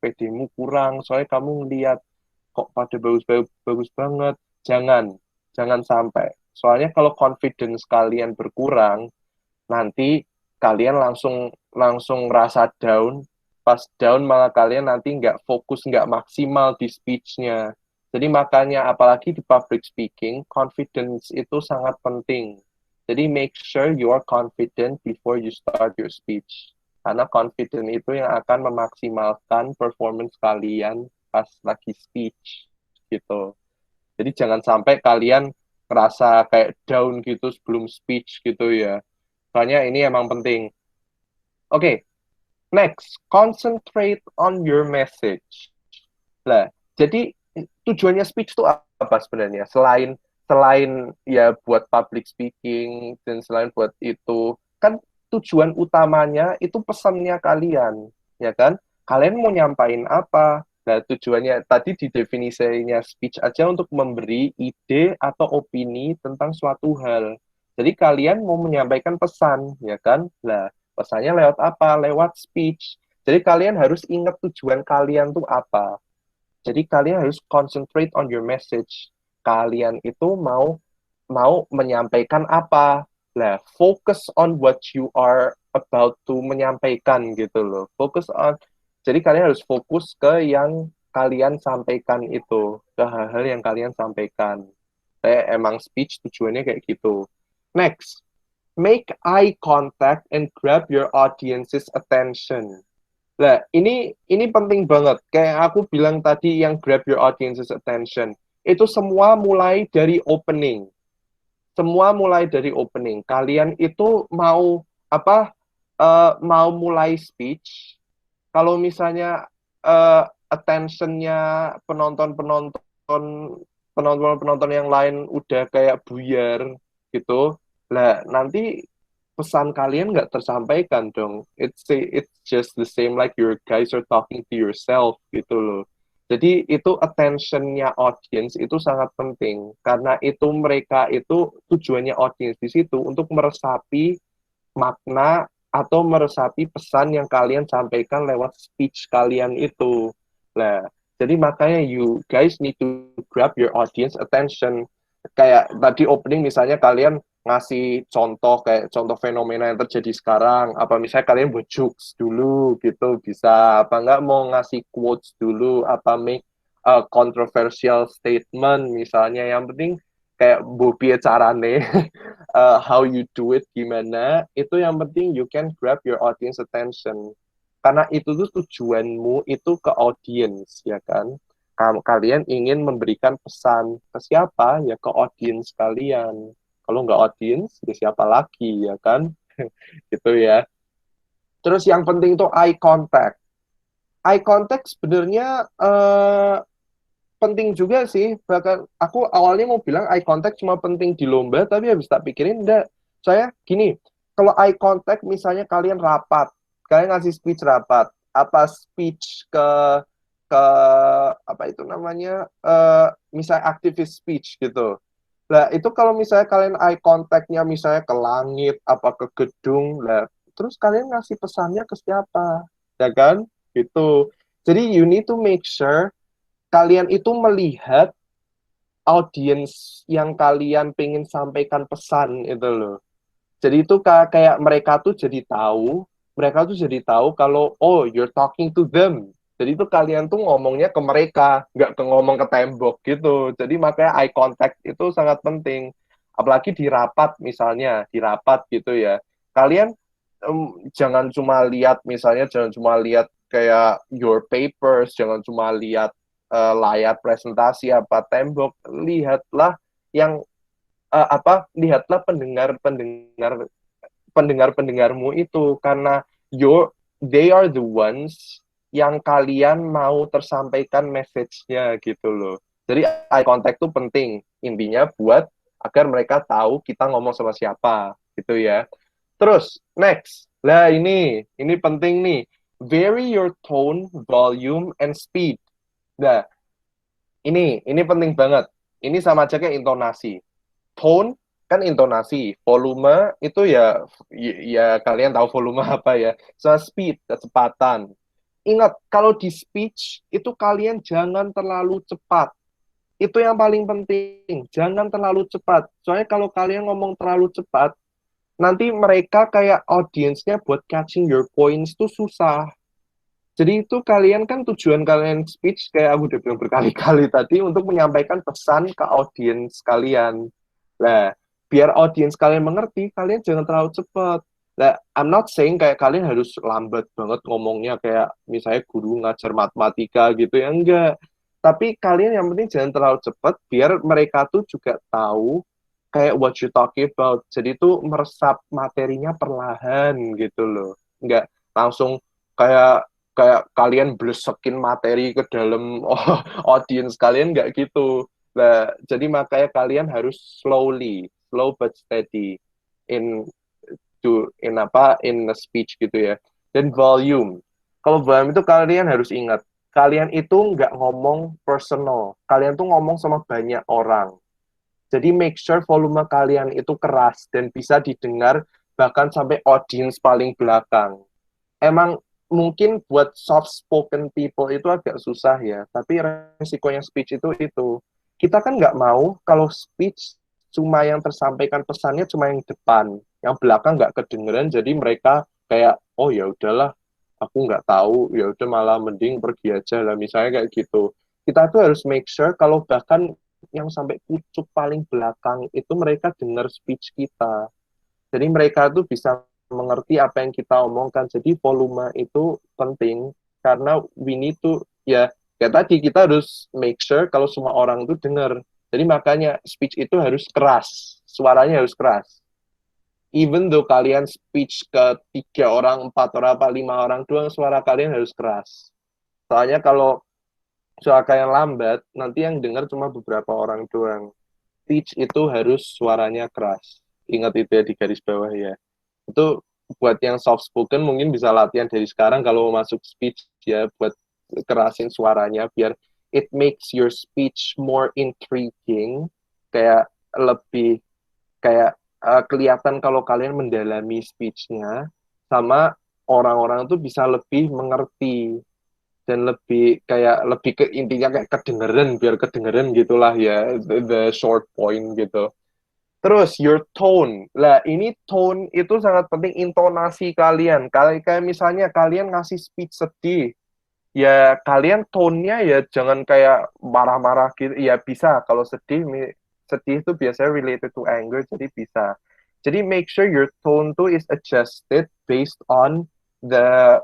PD-mu kurang. Soalnya kamu ngeliat kok pada bagus banget. Jangan sampai. Soalnya kalau confidence kalian berkurang, nanti kalian langsung langsung rasa down. Pas down malah kalian nanti nggak fokus, nggak maksimal di speech-nya. Jadi makanya apalagi di public speaking, confidence itu sangat penting. Jadi make sure you are confident before you start your speech. Karena confident itu yang akan memaksimalkan performance kalian pas lagi speech gitu. Jadi jangan sampai kalian ngerasa kayak down gitu sebelum speech gitu ya. Soalnya ini emang penting. Oke, next, concentrate on your message. Lah, jadi tujuannya speech itu apa sebenarnya? Selain selain ya buat public speaking dan selain buat itu, kan tujuan utamanya itu pesannya kalian, ya kan? Kalian mau nyampain apa? Nah, tujuannya tadi di definisinya speech aja untuk memberi ide atau opini tentang suatu hal. Jadi kalian mau menyampaikan pesan, ya kan? Nah, pesannya lewat apa? Lewat speech. Jadi kalian harus ingat tujuan kalian tuh apa. Jadi kalian harus concentrate on your message. Kalian itu mau mau menyampaikan apa? Lah, focus on what you are about to menyampaikan gitu loh. Jadi kalian harus fokus ke yang kalian sampaikan itu, ke hal-hal yang kalian sampaikan. Emang speech tujuannya kayak gitu. Next, make eye contact and grab your audience's attention. Nah, ini penting banget. Kayak aku bilang tadi yang grab your audience's attention. Itu semua mulai dari opening. Semua mulai dari opening. Kalian itu mau apa? Mau mulai speech. Kalau misalnya attentionnya penonton yang lain udah kayak buyar gitu, lah nanti pesan kalian nggak tersampaikan dong. It's just the same like your guys are talking to yourself gitu loh. Jadi itu attentionnya audience itu sangat penting karena itu mereka itu tujuannya audience di situ untuk meresapi makna atau meresapi pesan yang kalian sampaikan lewat speech kalian itu. Nah, jadi makanya you guys need to grab your audience attention. Kayak tadi opening misalnya kalian ngasih contoh kayak contoh fenomena yang terjadi sekarang, apa misalnya kalian buat jokes dulu gitu bisa, apa enggak mau ngasih quotes dulu, apa make a controversial statement misalnya, yang penting kayak Bobby carane how you do it gimana, itu yang penting you can grab your audience attention karena itu tuh tujuanmu itu ke audience ya kan. Kalian ingin memberikan pesan ke siapa? Ya ke audience kalian. Kalau nggak audience, ya siapa lagi ya kan? Gitu ya. Terus yang penting tuh eye contact. Eye contact sebenarnya penting juga sih. Bahkan aku awalnya mau bilang eye contact cuma penting di lomba, tapi habis tak pikirin enggak. Saya gini, kalau eye contact misalnya kalian rapat, kalian ngasih speech rapat, apa speech ke apa itu namanya, misalnya aktivis speech gitu. Nah, itu kalau misalnya kalian eye contact-nya misalnya ke langit, apa ke gedung, lah terus kalian ngasih pesannya ke siapa, ya kan? Gitu. Jadi you need to make sure kalian itu melihat audiens yang kalian pengen sampaikan pesan itu loh. Jadi itu kayak mereka tuh jadi tahu kalau oh you're talking to them. Jadi itu kalian tuh ngomongnya ke mereka, nggak ke ngomong ke tembok gitu. Jadi makanya eye contact itu sangat penting. Apalagi di rapat misalnya, di rapat gitu ya. Kalian jangan cuma lihat misalnya jangan cuma lihat kayak your papers, jangan cuma lihat layar presentasi apa tembok, lihatlah yang lihatlah pendengarmu itu karena they are the ones yang kalian mau tersampaikan message-nya gitu loh. Jadi eye contact itu penting intinya buat agar mereka tahu kita ngomong sama siapa gitu ya. Terus next, lah ini penting nih. Vary your tone, volume, and speed. Nah, ini penting banget. Ini sama aja kayak intonasi. Tone kan intonasi, volume itu ya kalian tahu volume apa ya. So speed, kecepatan. Ingat, kalau di speech itu kalian jangan terlalu cepat. Itu yang paling penting. Jangan terlalu cepat. Soalnya kalau kalian ngomong terlalu cepat, nanti mereka kayak audiensnya buat catching your points tuh susah. Jadi itu kalian kan tujuan kalian speech kayak aku udah bilang berkali-kali tadi untuk menyampaikan pesan ke audiens kalian. Nah, biar audiens kalian mengerti, kalian jangan terlalu cepat. Nah, I'm not saying kayak kalian harus lambat banget ngomongnya kayak misalnya guru ngajar matematika gitu ya, enggak. Tapi kalian yang penting jangan terlalu cepat biar mereka tuh juga tahu kayak what you talking about. Jadi tuh meresap materinya perlahan gitu loh. Enggak langsung kayak kayak kalian blesekin materi ke dalam audience kalian nggak gitu. Nah, jadi makanya kalian harus slow but steady in in a speech gitu ya. Dan volume. Kalau volume itu kalian harus ingat, kalian itu nggak ngomong personal, kalian tuh ngomong sama banyak orang. Jadi make sure volume kalian itu keras dan bisa didengar bahkan sampai audience paling belakang. Emang mungkin buat soft spoken people itu agak susah ya, tapi resikonya speech itu. Kita kan nggak mau kalau speech cuma yang tersampaikan pesannya cuma yang depan, yang belakang nggak kedengeran, jadi mereka kayak oh ya udahlah, aku nggak tahu, ya udah malah mending pergi aja lah, misalnya kayak gitu. Kita tuh harus make sure kalau bahkan yang sampai pucuk paling belakang itu mereka dengar speech kita. Jadi mereka tuh bisa mengerti apa yang kita omongkan. Jadi volume itu penting karena we need to kayak tadi kita harus make sure kalau semua orang tuh dengar. Jadi makanya speech itu harus keras, suaranya harus keras. Even though kalian speech ke 3 orang, 4 orang, apa 5 orang doang, suara kalian harus keras. Soalnya kalau suara kalian lambat, nanti yang dengar cuma beberapa orang doang. Speech itu harus suaranya keras. Ingat itu ya di garis bawah ya. Itu buat yang soft spoken mungkin bisa latihan dari sekarang kalau mau masuk speech ya buat kerasin suaranya biar it makes your speech more intriguing, kayak lebih kayak kelihatan kalau kalian mendalami speech-nya sama orang-orang tuh bisa lebih mengerti dan lebih ke intinya kayak kedengeran biar kedengeran gitulah ya the short point gitu. Terus your tone. Lah, ini tone itu sangat penting intonasi kalian. Kayak misalnya kalian ngasih speech sedih, ya kalian tone-nya ya jangan kayak marah-marah gitu. Ya bisa kalau sedih itu biasanya related to anger jadi bisa. Jadi make sure your tone tuh is adjusted based on the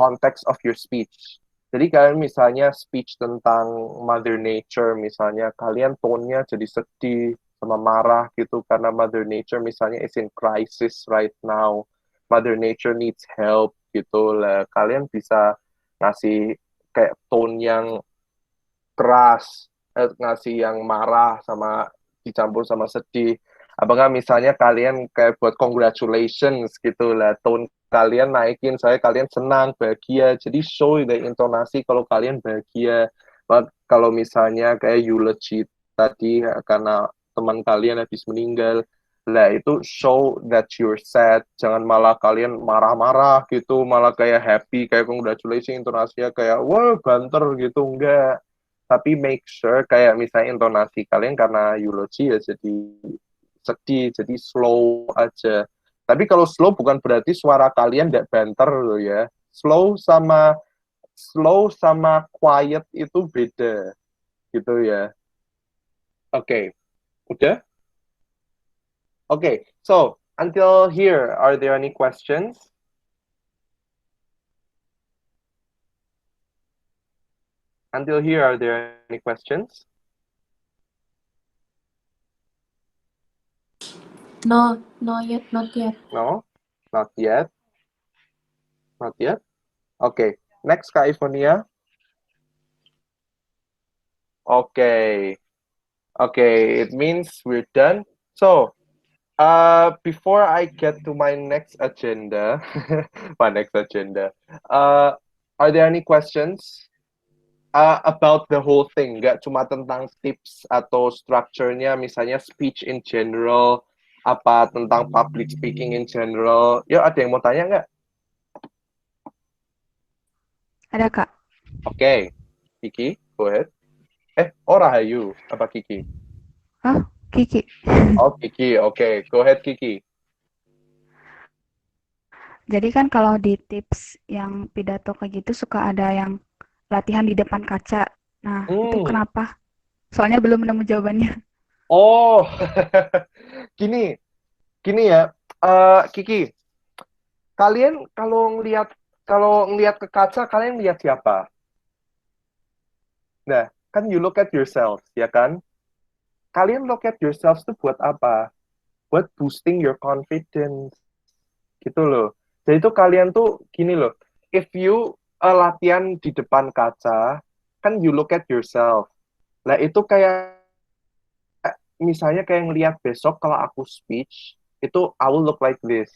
context of your speech. Jadi kalian misalnya speech tentang Mother Nature misalnya kalian tone-nya jadi sedih sama marah gitu karena Mother Nature misalnya is in crisis right now. Mother Nature needs help gitu lah. Kalian bisa ngasih kayak tone yang keras, ngasih yang marah sama dicampur sama sedih. Apakah misalnya kalian kayak buat congratulations gitu lah, tone kalian naikin, saya kalian senang, bahagia, jadi show the intonasi kalau kalian bahagia. Kalau misalnya kayak eulogy tadi karena teman kalian habis meninggal, Lah itu show that you're sad, jangan malah kalian marah-marah gitu, malah kayak happy, kayak congratulations intonasinya kayak wah banter gitu, enggak. Tapi make sure kayak misalnya intonasi kalian karena eulogy ya jadi sedih, jadi slow aja. Tapi kalau slow bukan berarti suara kalian tidak banter loh ya. Slow sama quiet itu beda gitu ya. Oke, udah? Okay, so until here, are there any questions? Until here, are there any questions? No, not yet. No, not yet. Not yet. Okay, next, Kak Ivonia. Okay, okay, it means we're done. So, before I get to my next agenda, are there any questions about the whole thing? Nggak cuma tentang tips atau structure-nya, misalnya speech in general, apa tentang public speaking in general. Ya, ada yang mau tanya nggak? Ada, Kak. Oke, Kiki, go ahead. Rahayu, apa Kiki? Oh, Kiki. Oh, Kiki, oke. Go ahead, Kiki. Jadi kan kalau di tips yang pidato kayak gitu suka ada yang latihan di depan kaca. Nah, itu kenapa? Soalnya belum nemu jawabannya. Oh, gini ya, Kiki. Kalian kalau ngelihat ke kaca, kalian lihat siapa? Nah, kan you look at yourself, ya kan? Kalian look at yourselves tuh buat apa? Buat boosting your confidence. Gitu loh. Jadi itu kalian tuh gini loh. If you latihan di depan kaca, kan you look at yourself. Nah, itu kayak misalnya kayak ngelihat besok kalau aku speech, itu I will look like this.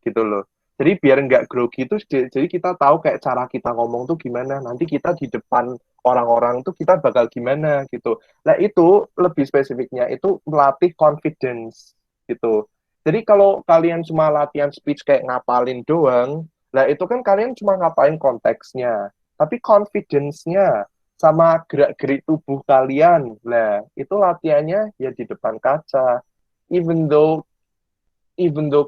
Gitu loh. Jadi biar nggak grogi itu, jadi kita tahu kayak cara kita ngomong tuh gimana. Nanti kita di depan orang-orang tuh kita bakal gimana gitu. Nah itu lebih spesifiknya itu melatih confidence gitu. Jadi kalau kalian cuma latihan speech kayak ngapalin doang, nah itu kan kalian cuma ngapalin konteksnya. Tapi confidence-nya sama gerak-gerik tubuh kalian, nah itu latihannya ya di depan kaca. Even though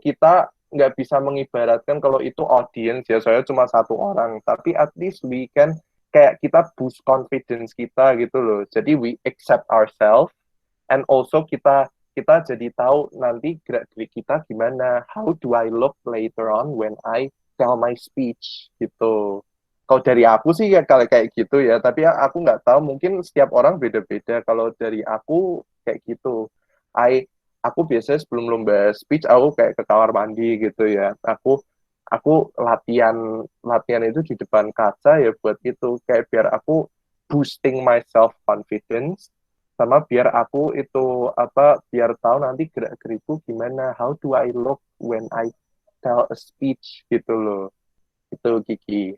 kita nggak bisa mengibaratkan kalau itu audience ya, saya cuma satu orang, tapi at least we can kayak kita boost confidence kita gitu loh. Jadi we accept ourselves and also kita jadi tahu nanti gerak-gerik kita gimana. How do I look later on when I tell my speech gitu. Kalau dari aku sih ya kalau kayak gitu ya, tapi aku nggak tahu mungkin setiap orang beda-beda. Kalau dari aku kayak gitu. I aku biasanya sebelum lomba speech aku kayak ke kamar mandi gitu ya. Aku latihan itu di depan kaca ya buat itu kayak biar aku boosting my self confidence sama biar aku itu biar tahu nanti gerak-gerikku gimana, how do I look when I tell a speech gitu loh. Itu Kiki.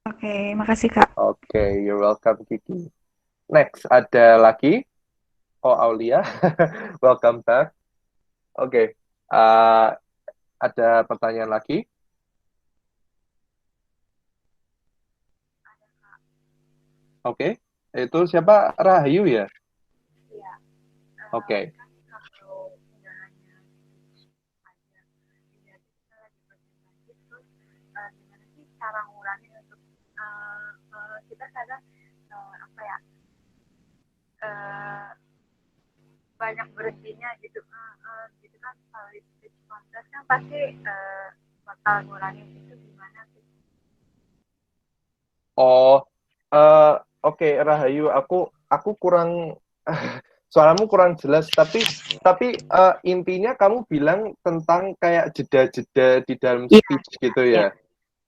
Oke, makasih Kak. Oke, you're welcome Kiki. Next, ada lagi? Oh, Aulia. Welcome back. Oke. Ada pertanyaan lagi? Oke. Itu siapa? Rahayu ya? Iya. Oke. Kan kalau nggak hanya aja, jadi kita lagi presentasi terus gimana sih cara ngurangin untuk kita kadang apa ya banyak berhentinya gitu gitu kan kalau di speech contest kan pasti bakal ngurangin itu gimana sih? Oh, oke, Rahayu, aku kurang suaramu kurang jelas, tapi intinya kamu bilang tentang kayak jeda-jeda di dalam speech gitu ya.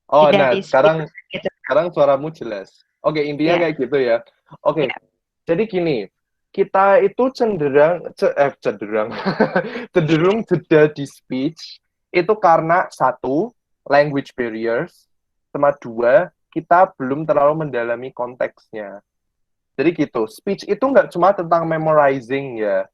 Oh, Tidak nah di sekarang gitu. suaramu jelas. Oke, intinya kayak gitu ya. Oke, Iya. jadi gini, kita itu cenderung cenderung jeda di speech itu karena satu, language barriers, sama dua, kita belum terlalu mendalami konteksnya. Jadi gitu, speech itu nggak cuma tentang memorizing ya.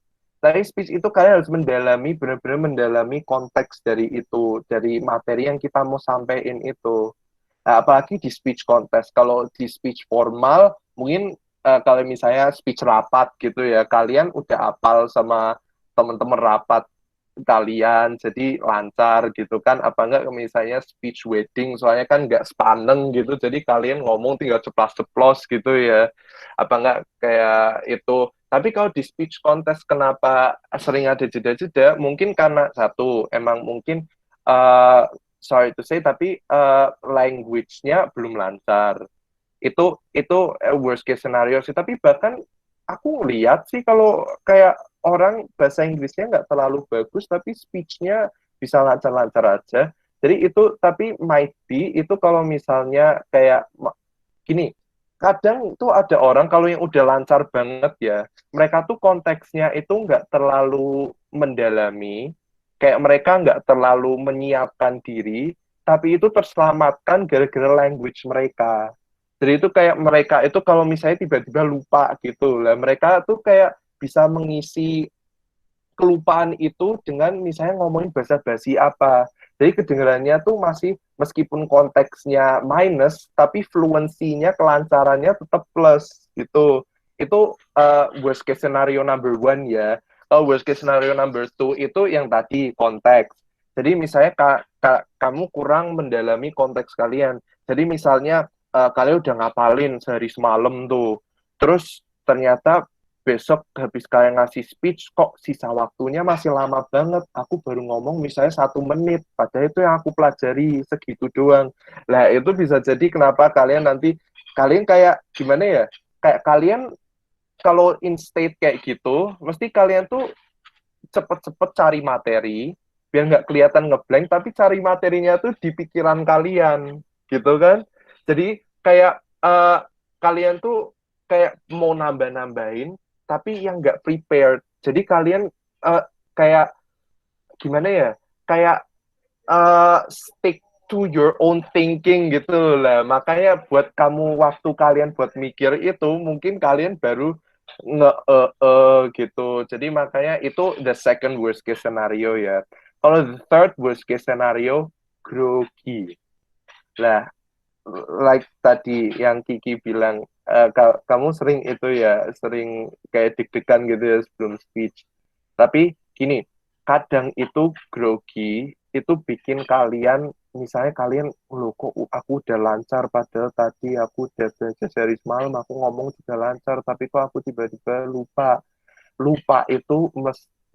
Tapi speech itu kalian harus mendalami, benar-benar mendalami konteks dari itu, dari materi yang kita mau sampaikan itu. Nah, apalagi di speech contest. Kalau di speech formal, mungkin kalau misalnya speech rapat gitu ya, kalian udah apal sama teman-teman rapat kalian, jadi lancar gitu kan. Apa enggak misalnya speech wedding, soalnya kan nggak sepaneng gitu, jadi kalian ngomong tinggal ceplas-ceplos gitu ya. Apa enggak kayak itu. Tapi kalau di speech contest kenapa sering ada jeda-jeda? Mungkin karena satu, emang mungkin sorry to say, tapi language-nya belum lancar. Itu worst case scenario sih. Tapi bahkan aku lihat sih kalau kayak orang bahasa Inggrisnya nggak terlalu bagus, tapi speech-nya bisa lancar-lancar aja. Jadi itu, tapi might be itu kalau misalnya kayak gini, kadang tuh ada orang kalau yang udah lancar banget ya, mereka tuh konteksnya itu nggak terlalu mendalami, kayak mereka nggak terlalu menyiapkan diri, tapi itu terselamatkan gara-gara language mereka. Jadi itu kayak mereka itu kalau misalnya tiba-tiba lupa gitu lah, mereka tuh kayak bisa mengisi kelupaan itu dengan misalnya ngomongin bahasa basi apa. Jadi kedengarannya tuh masih meskipun konteksnya minus, tapi fluensinya, kelancarannya tetap plus gitu. Itu worst case scenario number one ya. Kalau worst case scenario number two itu yang tadi konteks. Jadi misalnya kamu kurang mendalami konteks kalian. Jadi misalnya kalian udah ngapalin sehari semalam tuh. Terus ternyata besok habis kalian ngasih speech kok sisa waktunya masih lama banget, aku baru ngomong misalnya 1 menit, padahal itu yang aku pelajari segitu doang. Lah itu bisa jadi kenapa kalian nanti kalian kayak gimana ya, kayak kalian kalau in state kayak gitu mesti kalian tuh cepet-cepet cari materi biar nggak kelihatan ngeblank, tapi cari materinya tuh di pikiran kalian gitu kan. Jadi kayak kalian tuh kayak mau nambah-nambahin tapi yang nggak prepared. Jadi kalian kayak gimana ya? Kayak stick to your own thinking gitu lah. Makanya buat kamu waktu kalian buat mikir itu mungkin kalian baru gitu. Jadi makanya itu the second worst case scenario ya. Kalau the third worst case scenario, grogi. Lah, like tadi yang Kiki bilang, kamu sering itu ya, sering kayak deg-degan gitu ya sebelum speech. Tapi gini, kadang itu grogi, itu bikin kalian, misalnya kalian, loh kok aku udah lancar, padahal tadi aku udah belajar dari semalam, aku ngomong juga lancar, tapi kok aku tiba-tiba lupa. Lupa itu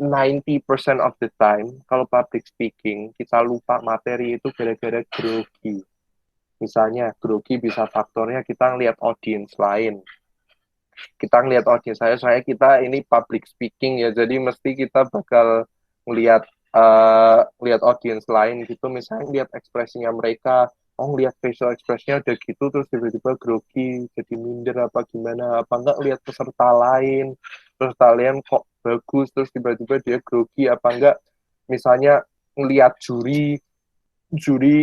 90% of the time, kalau public speaking, kita lupa materi itu gara-gara grogi. Misalnya grogi bisa faktornya kita ngelihat audience lain. Kita ngelihat audience saya kita ini public speaking ya, jadi mesti kita bakal ngelihat lihat audience lain gitu, misalnya lihat ekspresinya mereka, lihat facial expressionnya udah gitu terus tiba-tiba grogi jadi minder apa gimana, apa enggak lihat peserta lain terus kalian kok bagus terus tiba-tiba dia grogi, apa enggak misalnya ngelihat juri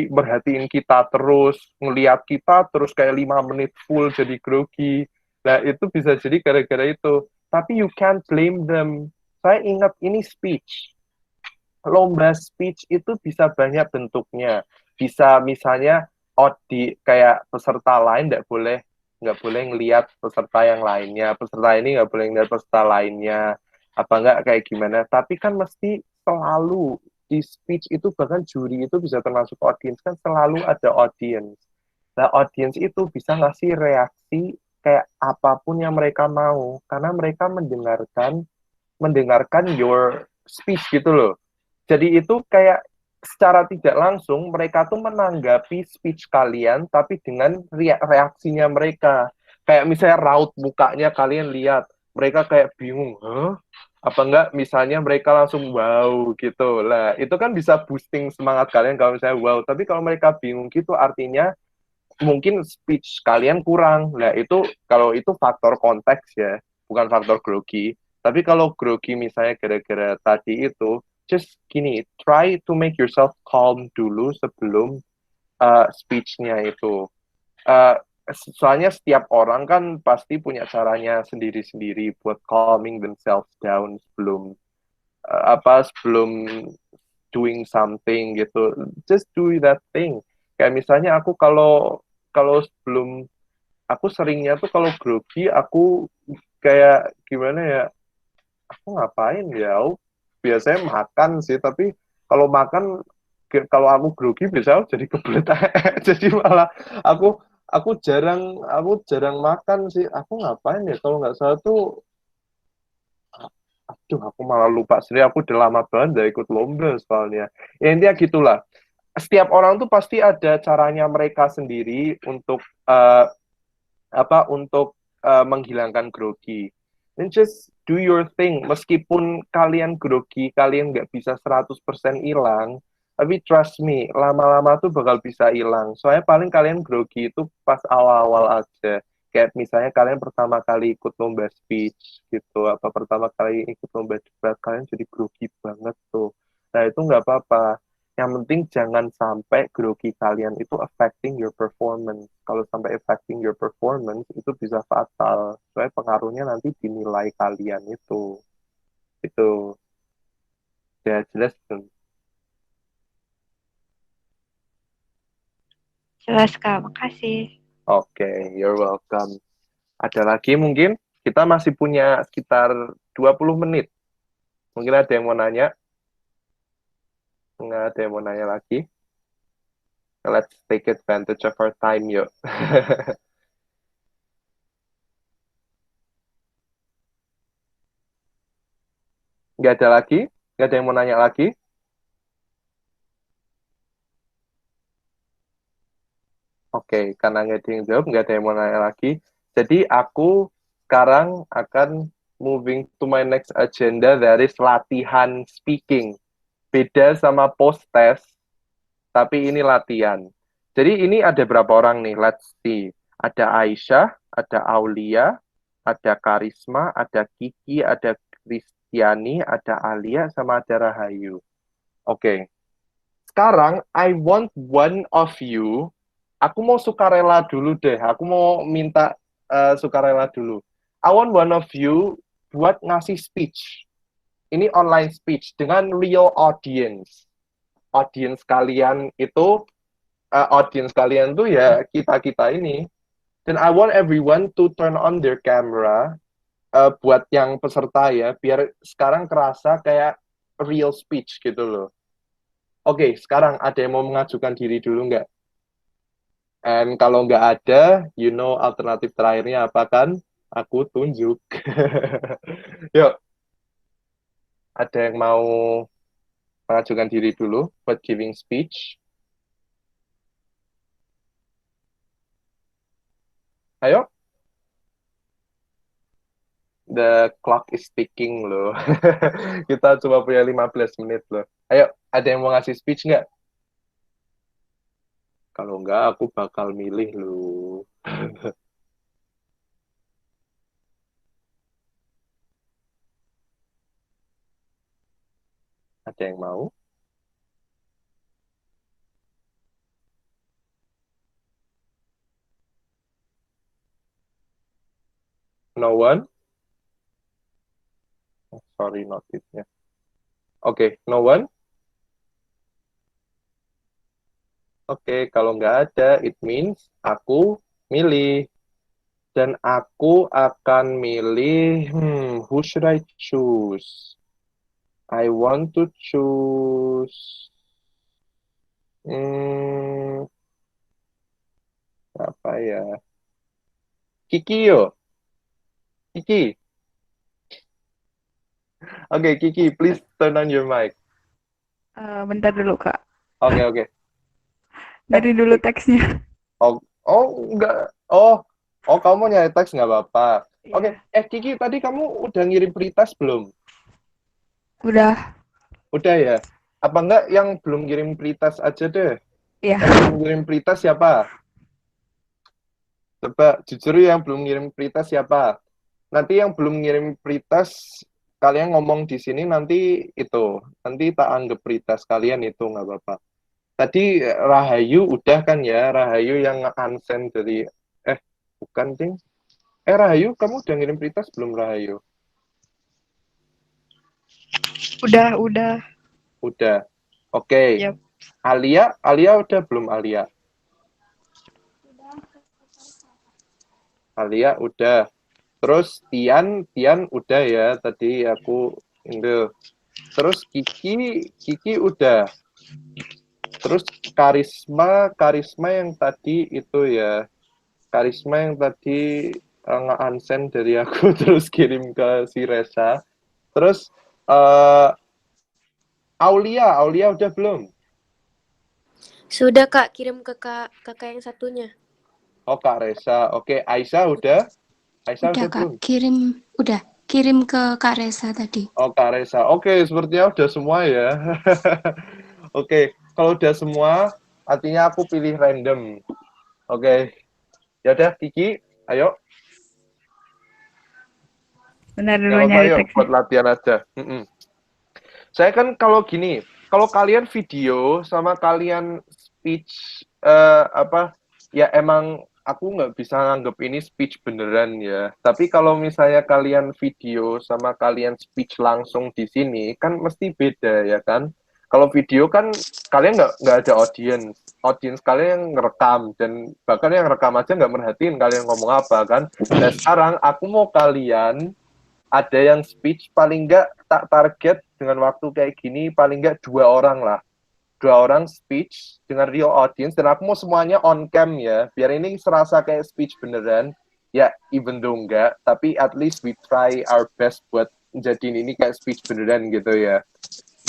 merhatiin kita terus, ngelihat kita terus kayak 5 menit full jadi grogi. Nah, itu bisa jadi gara-gara itu. Tapi you can't blame them. Saya ingat ini speech. Lomba speech itu bisa banyak bentuknya. Bisa misalnya kayak peserta lain nggak boleh ngelihat peserta yang lainnya. Peserta ini nggak boleh ngelihat peserta lainnya. Apa enggak kayak gimana. Tapi kan mesti selalu di speech itu, bahkan juri itu bisa termasuk audience, kan selalu ada audience. Nah, audience itu bisa ngasih reaksi kayak apapun yang mereka mau, karena mereka mendengarkan your speech gitu loh. Jadi itu kayak secara tidak langsung mereka tuh menanggapi speech kalian, tapi dengan reaksinya mereka. Kayak misalnya raut mukanya kalian lihat, mereka kayak bingung, huh? Apa enggak misalnya mereka langsung wow gitu lah, itu kan bisa boosting semangat kalian kalau misalnya wow. Tapi kalau mereka bingung gitu artinya mungkin speech kalian kurang lah. Itu kalau itu faktor konteks ya, bukan faktor grogi. Tapi kalau grogi misalnya gara-gara tadi itu, just gini, try to make yourself calm dulu sebelum speech-nya itu. Uh, Soalnya setiap orang kan pasti punya caranya sendiri-sendiri buat calming themselves down sebelum sebelum doing something gitu. Just do that thing. Kayak misalnya aku kalau kalau sebelum aku seringnya tuh kalau grogi aku kayak gimana ya? Aku ngapain ya? Aku biasanya makan sih, tapi kalau makan kalau aku grogi biasanya jadi kebelet jadi malah aku aku jarang makan sih. Aku ngapain ya kalau nggak salah tuh aduh aku malah lupa sendiri, aku udah lama banget gak ikut lomba soalnya. Ya intinya gitulah. Setiap orang tuh pasti ada caranya mereka sendiri untuk eh, menghilangkan grogi. And just do your thing. Meskipun kalian grogi, kalian nggak bisa 100% hilang, tapi trust me, lama-lama tuh bakal bisa hilang. Soalnya paling kalian grogi itu pas awal-awal aja. Kayak misalnya kalian pertama kali ikut lomba speech gitu, apa pertama kali ikut lomba debat, kalian jadi grogi banget tuh. Nah itu nggak apa-apa. Yang penting jangan sampai grogi kalian itu affecting your performance. Kalau sampai affecting your performance itu bisa fatal. Soalnya pengaruhnya nanti dinilai kalian itu. Itu ya jelas tuh. Jelas, Kak. Makasih. Oke, you're welcome. Ada lagi mungkin? Kita masih punya sekitar 20 menit. Mungkin ada yang mau nanya? Nggak ada yang mau nanya lagi? Let's take advantage of our time, yuk. Nggak ada lagi? Nggak ada yang mau nanya lagi? Oke, karena nggak ada yang jawab, nggak ada yang mau nanya lagi. Jadi aku sekarang akan moving to my next agenda, that is latihan speaking. Beda sama post test, tapi ini latihan. Jadi ini ada berapa orang nih? Let's see. Ada Aisyah, ada Aulia, ada Karisma, ada Kiki, ada Kristiani, ada Alia, sama ada Rahayu. Oke. Sekarang, I want one of you. Aku mau sukarela dulu deh. Aku mau minta sukarela dulu. I want one of you buat ngasih speech. Ini online speech dengan real audience. Audience kalian tuh ya kita-kita ini. Dan I want everyone to turn on their camera buat yang peserta ya, biar sekarang kerasa kayak real speech gitu loh. Oke, sekarang ada yang mau mengajukan diri dulu nggak? And kalau nggak ada, you know alternatif terakhirnya apa kan? Aku tunjuk. Yuk, ada yang mau mengajukan diri dulu buat giving speech? Ayo. The clock is ticking loh. Kita cuma punya 15 menit loh. Ayo, ada yang mau ngasih speech nggak? Kalau nggak, aku bakal milih loh. Ada yang mau? No one? Oh, sorry, notifnya. Oke, no one? Oke, kalau nggak ada, it means aku milih. Dan aku akan milih, who should I choose? I want to choose, hmm, apa ya? Kiki yo, Kiki. Oke, Kiki, please turn on your mic. Bentar dulu, Kak. Oke. Dari dulu teksnya. Enggak. Oh, kamu mau nyari teks nggak apa-apa. Oke, Iya. Kiki, tadi kamu udah ngirim pre-test belum? Udah. Udah ya? Apa enggak yang belum ngirim pre-test aja deh? Iya. Yang belum ngirim pre-test siapa? Coba jujur yang belum ngirim pre-test siapa? Nanti yang belum ngirim pre-test kalian ngomong di sini nanti itu. Nanti tak anggap pre-test kalian itu nggak apa-apa. Tadi Rahayu udah kan ya? Rahayu yang unsend dari bukan ding. Rahayu kamu udah ngirim pre-test belum Rahayu? Udah. Udah. Oke. Yap. Alia udah belum Alia? Alia udah. Terus Tian udah ya tadi aku ini. Terus Kiki udah. Terus Karisma yang tadi itu ya. Karisma yang tadi nge-unsend dari aku terus kirim ke si Reza. Terus Aulia udah belum? Sudah Kak, kirim ke kakak yang satunya. Oh, Kak Reza. Oke, Aisyah udah? Aisyah Udah udah Kak, belum? kirim ke Kak Reza tadi. Oh, Kak Reza. Oke, sepertinya udah semua ya. Oke, kalau udah semua, artinya aku pilih random. Oke. Ya udah, Kiki, ayo. Benar Nggak dulu apa-apa, nyari ayo teksnya. buat latihan aja. Saya kan kalau gini, kalau kalian video sama kalian speech ya emang aku nggak bisa nganggep ini speech beneran ya. Tapi kalau misalnya kalian video sama kalian speech langsung di sini kan mesti beda ya kan. Kalau video kan kalian nggak ada audience kalian yang ngerekam dan bahkan yang rekam aja nggak merhatiin kalian ngomong apa kan. Nah sekarang aku mau kalian ada yang speech paling nggak tak target dengan waktu kayak gini paling nggak 2 orang lah. 2 orang speech dengan real audience dan aku mau semuanya on cam ya biar ini serasa kayak speech beneran ya even though enggak tapi at least we try our best buat jadiin ini kayak speech beneran gitu ya.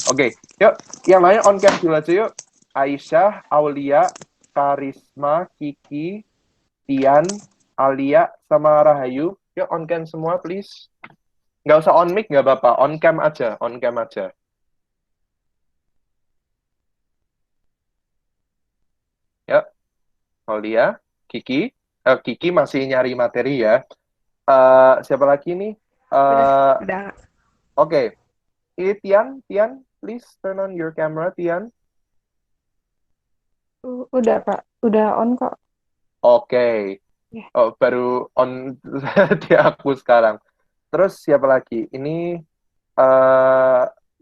Oke, yuk yang lain on cam dulu aja yuk. Aisyah, Aulia, Karisma, Kiki, Tian, Alia, sama Rahayu. Yuk on cam semua please. Nggak usah on mic nggak apa-apa, on cam aja. Ya, Aulia, Kiki, Kiki masih nyari materi ya. Siapa lagi nih? Udah. Oke, ini Tian, please turn on your camera, Tian. Udah Kak, udah on kok. Oke, Ya. Oh, baru on di aku sekarang. Terus siapa lagi? Ini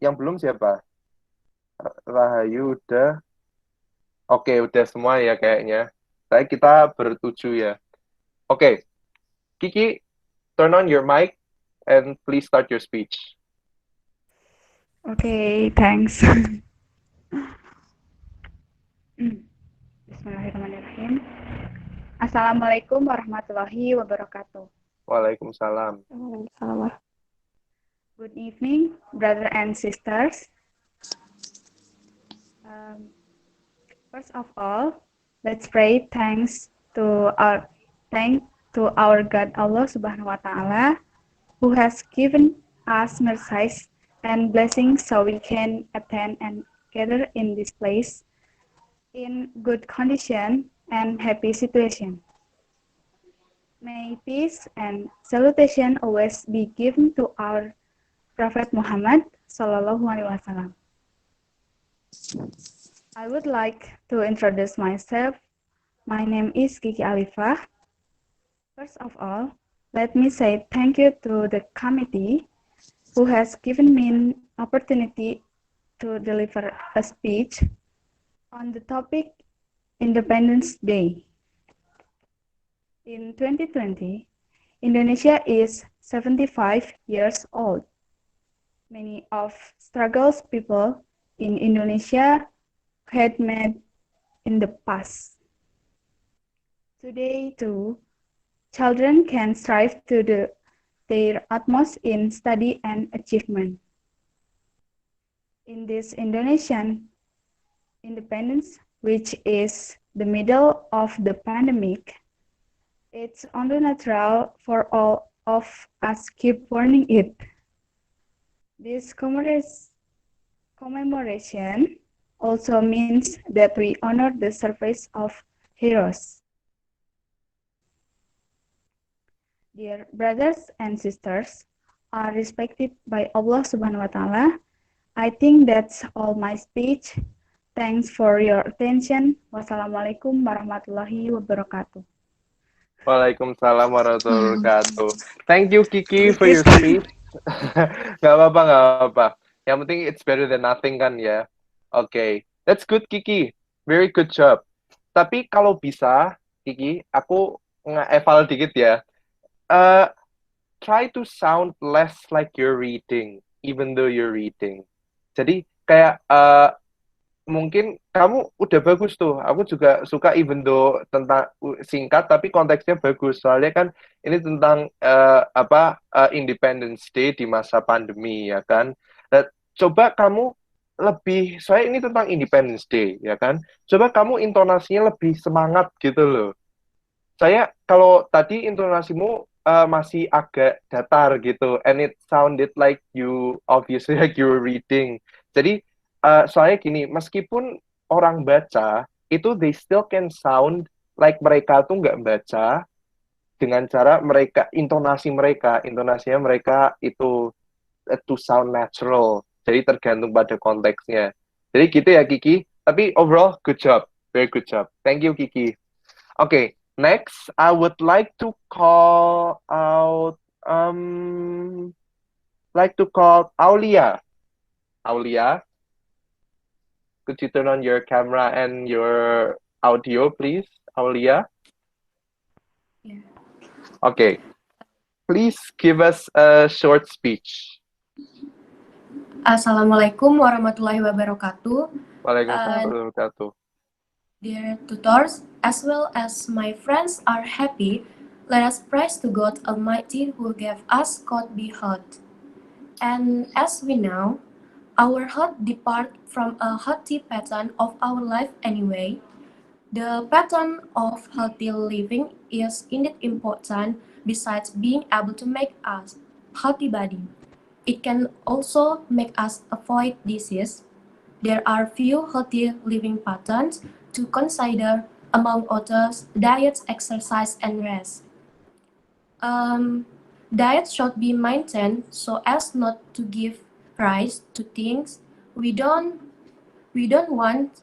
yang belum siapa? Rahayu udah. Oke, udah semua ya kayaknya. Kita bertujuh ya. Oke, Kiki, turn on your mic and please start your speech. Oke, thanks. Bismillahirrahmanirrahim. Assalamualaikum warahmatullahi wabarakatuh. Waalaikumsalam. Salam. Good evening, brothers and sisters. First of all, let's pray thanks to our God Allah Subhanahu wa Ta'ala, who has given us mercies and blessings so we can attend and gather in this place in good condition and happy situation. May peace and salutation always be given to our Prophet Muhammad Sallallahu Alaihi Wasallam. I would like to introduce myself. My name is Kiki Alifah. First of all, let me say thank you to the committee who has given me an opportunity to deliver a speech on the topic Independence Day. In 2020, Indonesia is 75 years old. Many of struggles people in Indonesia had made in the past. Today, too, children can strive to their utmost in study and achievement. In this Indonesian independence, which is the middle of the pandemic, it's only natural for all of us keep warning it. This commemoration also means that we honor the service of heroes. Dear brothers and sisters, are respected by Allah Subhanahu wa Ta'ala. I think that's all my speech. Thanks for your attention. Wassalamualaikum warahmatullahi wabarakatuh. Waalaikumsalam warahmatullahi wabarakatuh. Thank you Kiki for your speech. Nggak apa-apa. Yang penting it's better than nothing kan ya. Oke, that's good Kiki. Very good job. Tapi kalau bisa, Kiki, aku nge-eval dikit ya. Eh, Try to sound less like you're reading, even though you're reading. Jadi kayak mungkin kamu udah bagus tuh. Aku juga suka even though tentang singkat tapi konteksnya bagus. Soalnya kan ini tentang Independence Day di masa pandemi ya kan. Dan coba kamu lebih, soalnya ini tentang Independence Day ya kan. Coba kamu intonasinya lebih semangat gitu loh. Saya kalau tadi intonasimu masih agak datar gitu, and it sounded like you obviously like you were reading. Jadi soalnya gini, meskipun orang baca itu they still can sound like mereka tuh nggak baca dengan cara mereka intonasinya mereka itu to sound natural. Jadi tergantung pada konteksnya. Jadi gitu ya Kiki. Tapi overall good job, very good job. Thank you Kiki. Okay, next I would like to call out Aulia. Aulia, could you turn on your camera and your audio, please, Aulia? Yeah. Okay, please give us a short speech. Assalamualaikum warahmatullahi wabarakatuh. Waalaikumsalam warahmatullahi wabarakatuh. Dear tutors, as well as my friends are happy, let us praise to God Almighty who gave us God be heart. And as we know, our heart depart from a healthy pattern of our life anyway. The pattern of healthy living is indeed important besides being able to make us healthy body. It can also make us avoid disease. There are few healthy living patterns to consider, among others, diet, exercise, and rest. Diet should be maintained so as not to give rise to things we don't want,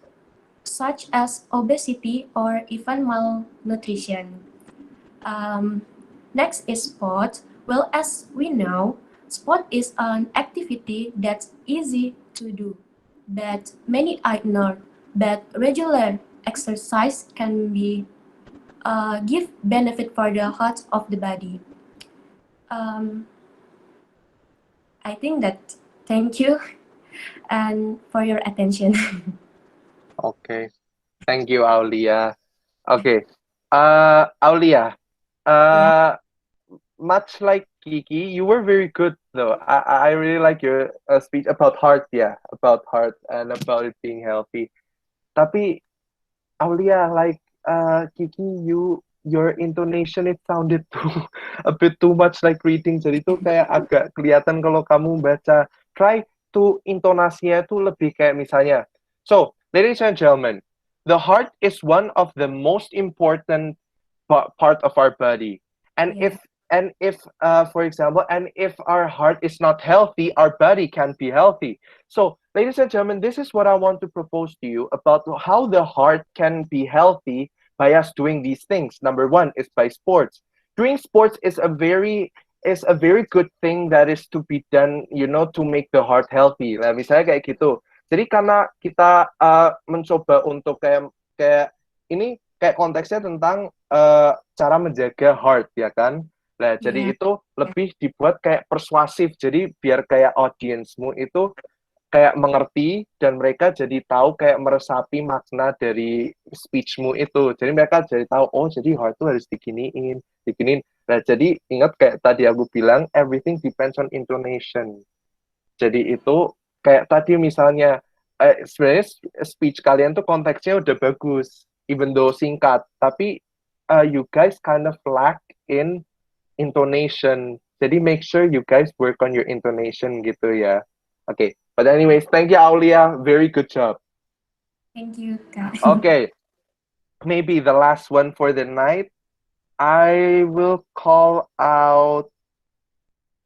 such as obesity or even malnutrition. Next is sport. Well, as we know, sport is an activity that's easy to do, but many ignore. But regular exercise can be give benefit for the health of the body. I think that. Thank you, and for your attention. Okay, thank you, Aulia. Okay, Aulia, much like Kiki, you were very good though. I really like your speech about heart, yeah, about heart and about it being healthy. Tapi Aulia, like Kiki, your intonation it sounded a bit too much like reading. Jadi itu kayak agak kelihatan kalau kamu baca. Try to intonasinya itu lebih kayak misalnya. So, ladies and gentlemen, the heart is one of the most important part of our body. And Yeah. if for example, and if our heart is not healthy, our body can't be healthy. So, ladies and gentlemen, this is what I want to propose to you about how the heart can be healthy by us doing these things. Number one is by sports. Doing sports is a very good thing that is to be done, you know, to make the heart healthy. Nah, misalnya kayak gitu. Jadi karena kita mencoba untuk kayak ini kayak konteksnya tentang cara menjaga heart ya kan. Nah, jadi Yeah. itu lebih dibuat kayak persuasif. Jadi biar kayak audiensmu itu kayak mengerti dan mereka jadi tahu kayak meresapi makna dari speechmu itu. Jadi mereka jadi tahu, oh jadi heart itu harus diginiin. Nah, jadi ingat kayak tadi aku bilang, everything depends on intonation. Jadi itu kayak tadi misalnya, sebenarnya speech kalian tuh konteksnya udah bagus, even though singkat, tapi you guys kind of lack in intonation. Jadi make sure you guys work on your intonation gitu ya. Okay, but anyways, thank you Aulia, very good job. Thank you, Kak. Okay, maybe the last one for the night. I will call out.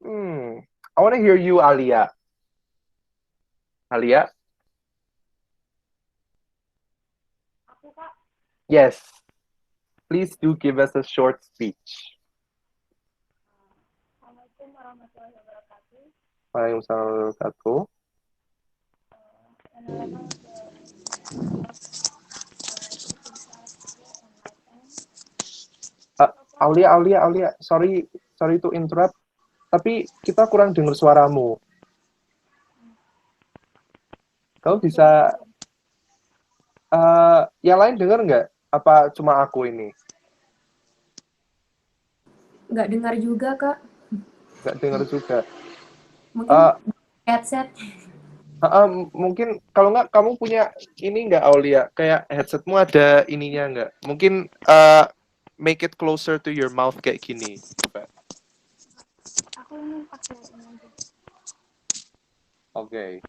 I want to hear you, Alia. Alia? Aku Kak, Yes. Please do give us a short speech. Assalamualaikum warahmatullahi wabarakatuh. Waalaikumsalam warahmatullahi wabarakatuh. Aulia, sorry to interrupt, tapi kita kurang dengar suaramu. Kamu bisa, yang lain dengar nggak? Apa cuma aku ini? Nggak dengar juga, Kak. Nggak dengar juga. Mungkin Uh, headset. Mungkin kalau nggak kamu punya ini nggak Aulia? Kayak headsetmu ada ininya nggak? Mungkin make it closer to your mouth kayak gini. Coba. Aku ini pakai ini aja. Oke.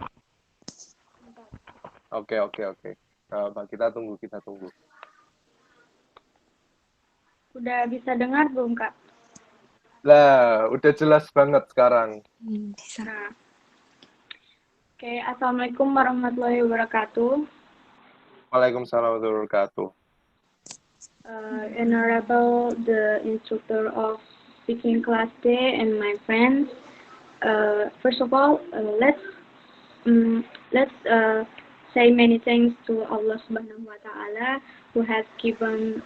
Kita tunggu. Udah bisa dengar belum, Kak? Lah, udah jelas banget sekarang. Nah. Oke, Assalamualaikum warahmatullahi wabarakatuh. Waalaikumsalam warahmatullahi wabarakatuh. Honorable the instructor of speaking class day and my friends. First of all, let's say many thanks to Allah Subhanahu wa Ta'ala who has given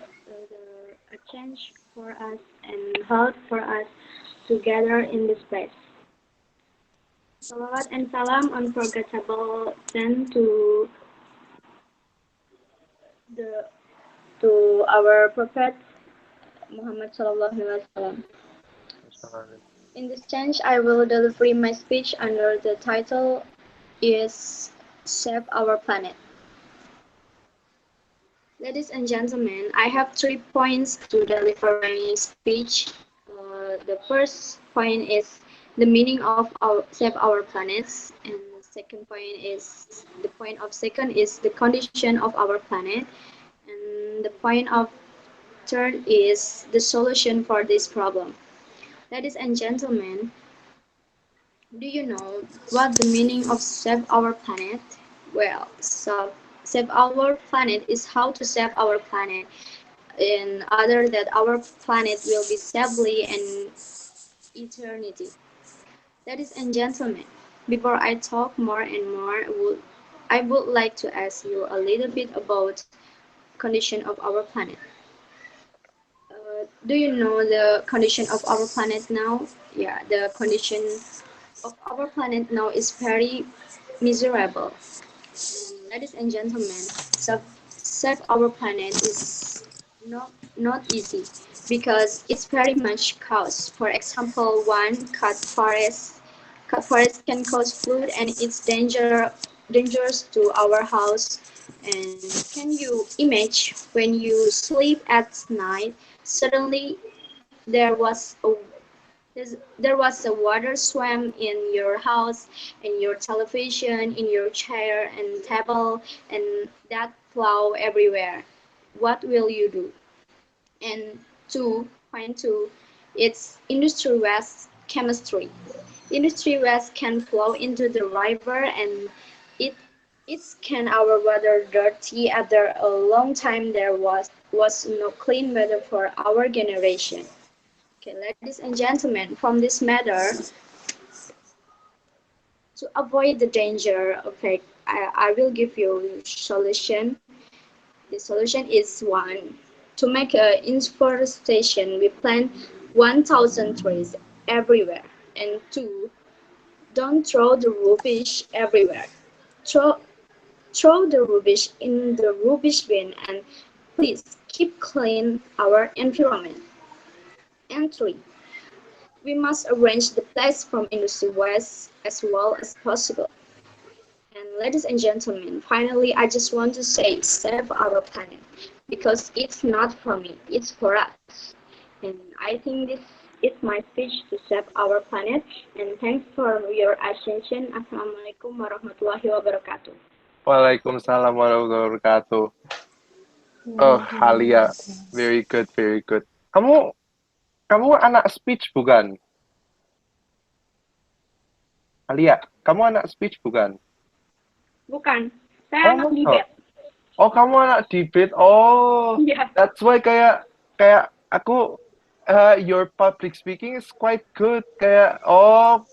a chance for us and help for us to gather in this place. Salawat and salam unforgettable sent to our Prophet Muhammad Sallallahu Alaihi Wasallam. In this change, I will deliver my speech under the title is Save Our Planet. Ladies and gentlemen, I have 3 points to deliver my speech. The first point is the meaning of Save Our Planet, and the second point is the condition of our planet, and the point of third is the solution for this problem. Ladies and gentlemen, do you know what the meaning of Save Our Planet? Well, so Save Our Planet is how to save our planet, in order that our planet will be safely and eternity. Ladies and gentlemen, before I talk more and more, I would like to ask you a little bit about condition of our planet. Do you know the condition of our planet now? Yeah, the condition of our planet now is very miserable. Ladies and gentlemen, save our planet is not easy because it's very much cost. For example, one, cut forest can cause flood and it's dangerous to our house. And can you imagine when you sleep at night, suddenly there was a water swam in your house, in your television, in your chair and table, and that plow everywhere. What will you do? And point two, it's industry waste chemistry. Industry waste can flow into the river and it can our water dirty. After a long time there was no clean water for our generation. Okay, ladies and gentlemen, from this matter, to avoid the danger, okay, I will give you solution. The solution is one, to make a reforestation, we plant 1,000 trees everywhere. And two, don't throw the rubbish everywhere. Throw the rubbish in the rubbish bin and please keep clean our environment. And three, we must arrange the place from industry waste as well as possible. And ladies and gentlemen, finally, I just want to say save our planet because it's not for me, it's for us. And I think this is my speech to save our planet. And thanks for your attention. Assalamualaikum warahmatullahi wabarakatuh. Waalaikumsalam warahmatullahi wabarakatuh. Oh, Halia, very good. Kamu anak speech bukan? Halia, kamu anak speech bukan? Bukan, saya anak debate. Oh, kamu anak debate. Oh, Yeah. That's why kayak aku your public speaking is quite good. Kayak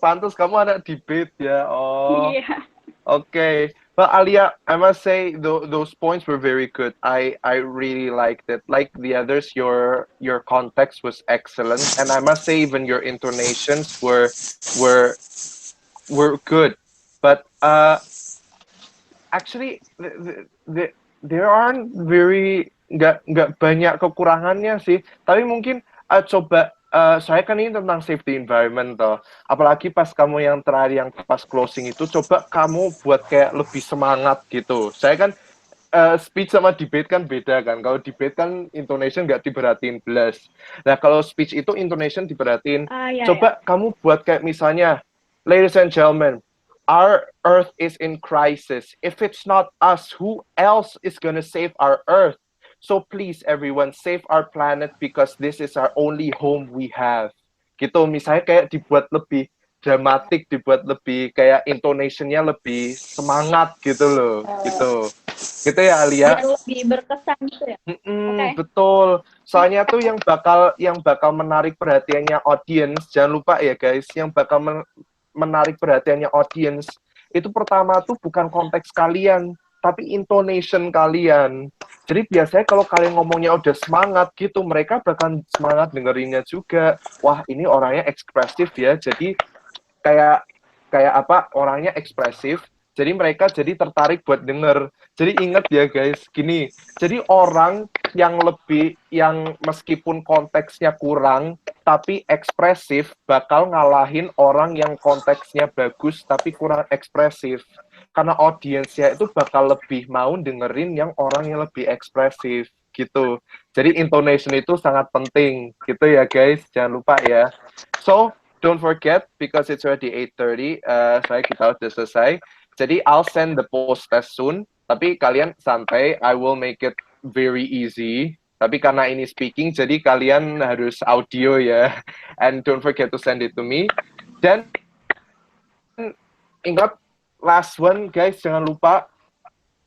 pantas kamu anak debate ya. Oh. Yeah. Okay. Well, Alia, I must say those points were very good. I really liked it. Like the others, your context was excellent, and I must say even your intonations were were good. But actually, there aren't very nggak banyak kekurangannya sih. Tapi mungkin coba saya kan ini tentang safety environment toh. Apalagi pas kamu yang terakhir yang pas closing itu coba kamu buat kayak lebih semangat gitu. Saya kan speech sama debate kan beda kan. Kalau debate kan intonation nggak diperhatiin belas. Nah kalau speech itu intonation diperhatiin. Coba kamu buat kayak misalnya, ladies and gentlemen, our Earth is in crisis. If it's not us, who else is gonna save our Earth? So please everyone, save our planet because this is our only home we have. Gitu, misalnya kayak dibuat lebih dramatik, dibuat lebih kayak intonation-nya lebih semangat gitu loh, gitu. Gitu ya Alia. Biar lebih berkesan gitu ya. Betul. Soalnya tuh yang bakal menarik perhatiannya audience, jangan lupa ya guys, yang bakal menarik perhatiannya audience itu pertama tuh bukan konteks kalian, tapi intonation kalian. Jadi biasanya kalau kalian ngomongnya udah semangat gitu, mereka bakal semangat dengerinnya juga. Wah, ini orangnya ekspresif ya. Jadi kayak apa? Orangnya ekspresif. Jadi mereka jadi tertarik buat denger. Jadi ingat ya guys, gini. Jadi orang yang meskipun konteksnya kurang, tapi ekspresif bakal ngalahin orang yang konteksnya bagus tapi kurang ekspresif. Karena audiensnya itu bakal lebih mau dengerin yang orang yang lebih ekspresif gitu. Jadi intonation itu sangat penting gitu ya guys, jangan lupa ya. So, don't forget because it's already 8:30, kita udah selesai. Jadi I'll send the post test soon, tapi kalian santai, I will make it very easy. Tapi karena ini speaking, jadi kalian harus audio ya. And don't forget to send it to me. Dan ingat, last one guys, jangan lupa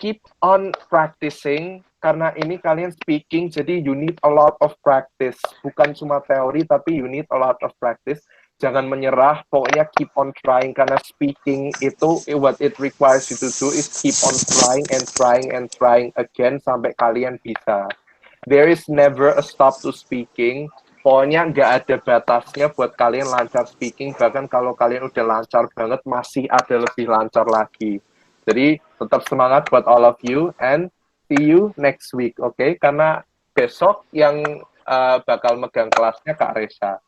keep on practicing. Karena ini kalian speaking, jadi you need a lot of practice. Bukan cuma teori, tapi you need a lot of practice. Jangan menyerah, pokoknya keep on trying. Karena speaking itu, what it requires you to do is keep on trying and trying and trying again sampai kalian bisa. There is never a stop to speaking. Pokoknya nggak ada batasnya buat kalian lancar speaking. Bahkan kalau kalian udah lancar banget, masih ada lebih lancar lagi. Jadi tetap semangat buat all of you and see you next week, oke? Okay? Karena besok yang bakal megang kelasnya Kak Resa.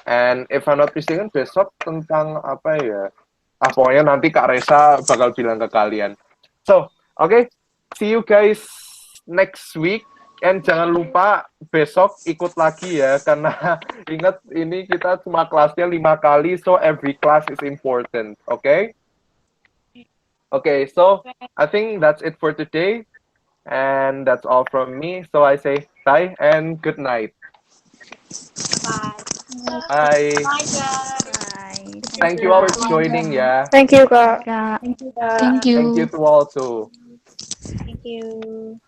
And if I'm not mistaken, besok tentang apa ya? Pokoknya nanti Kak Resa bakal bilang ke kalian. So, okay, see you guys next week. And jangan lupa besok ikut lagi ya, karena ingat ini kita cuma kelasnya 5 kali, so every class is important, okay? Okay, so I think that's it for today. And that's all from me. So I say bye and good night. Bye. Bye. Bye guys. Bye. Thank you all for joining ya. Thank you, Kak. Kak. Thank you. Thank you to all too. Thank you.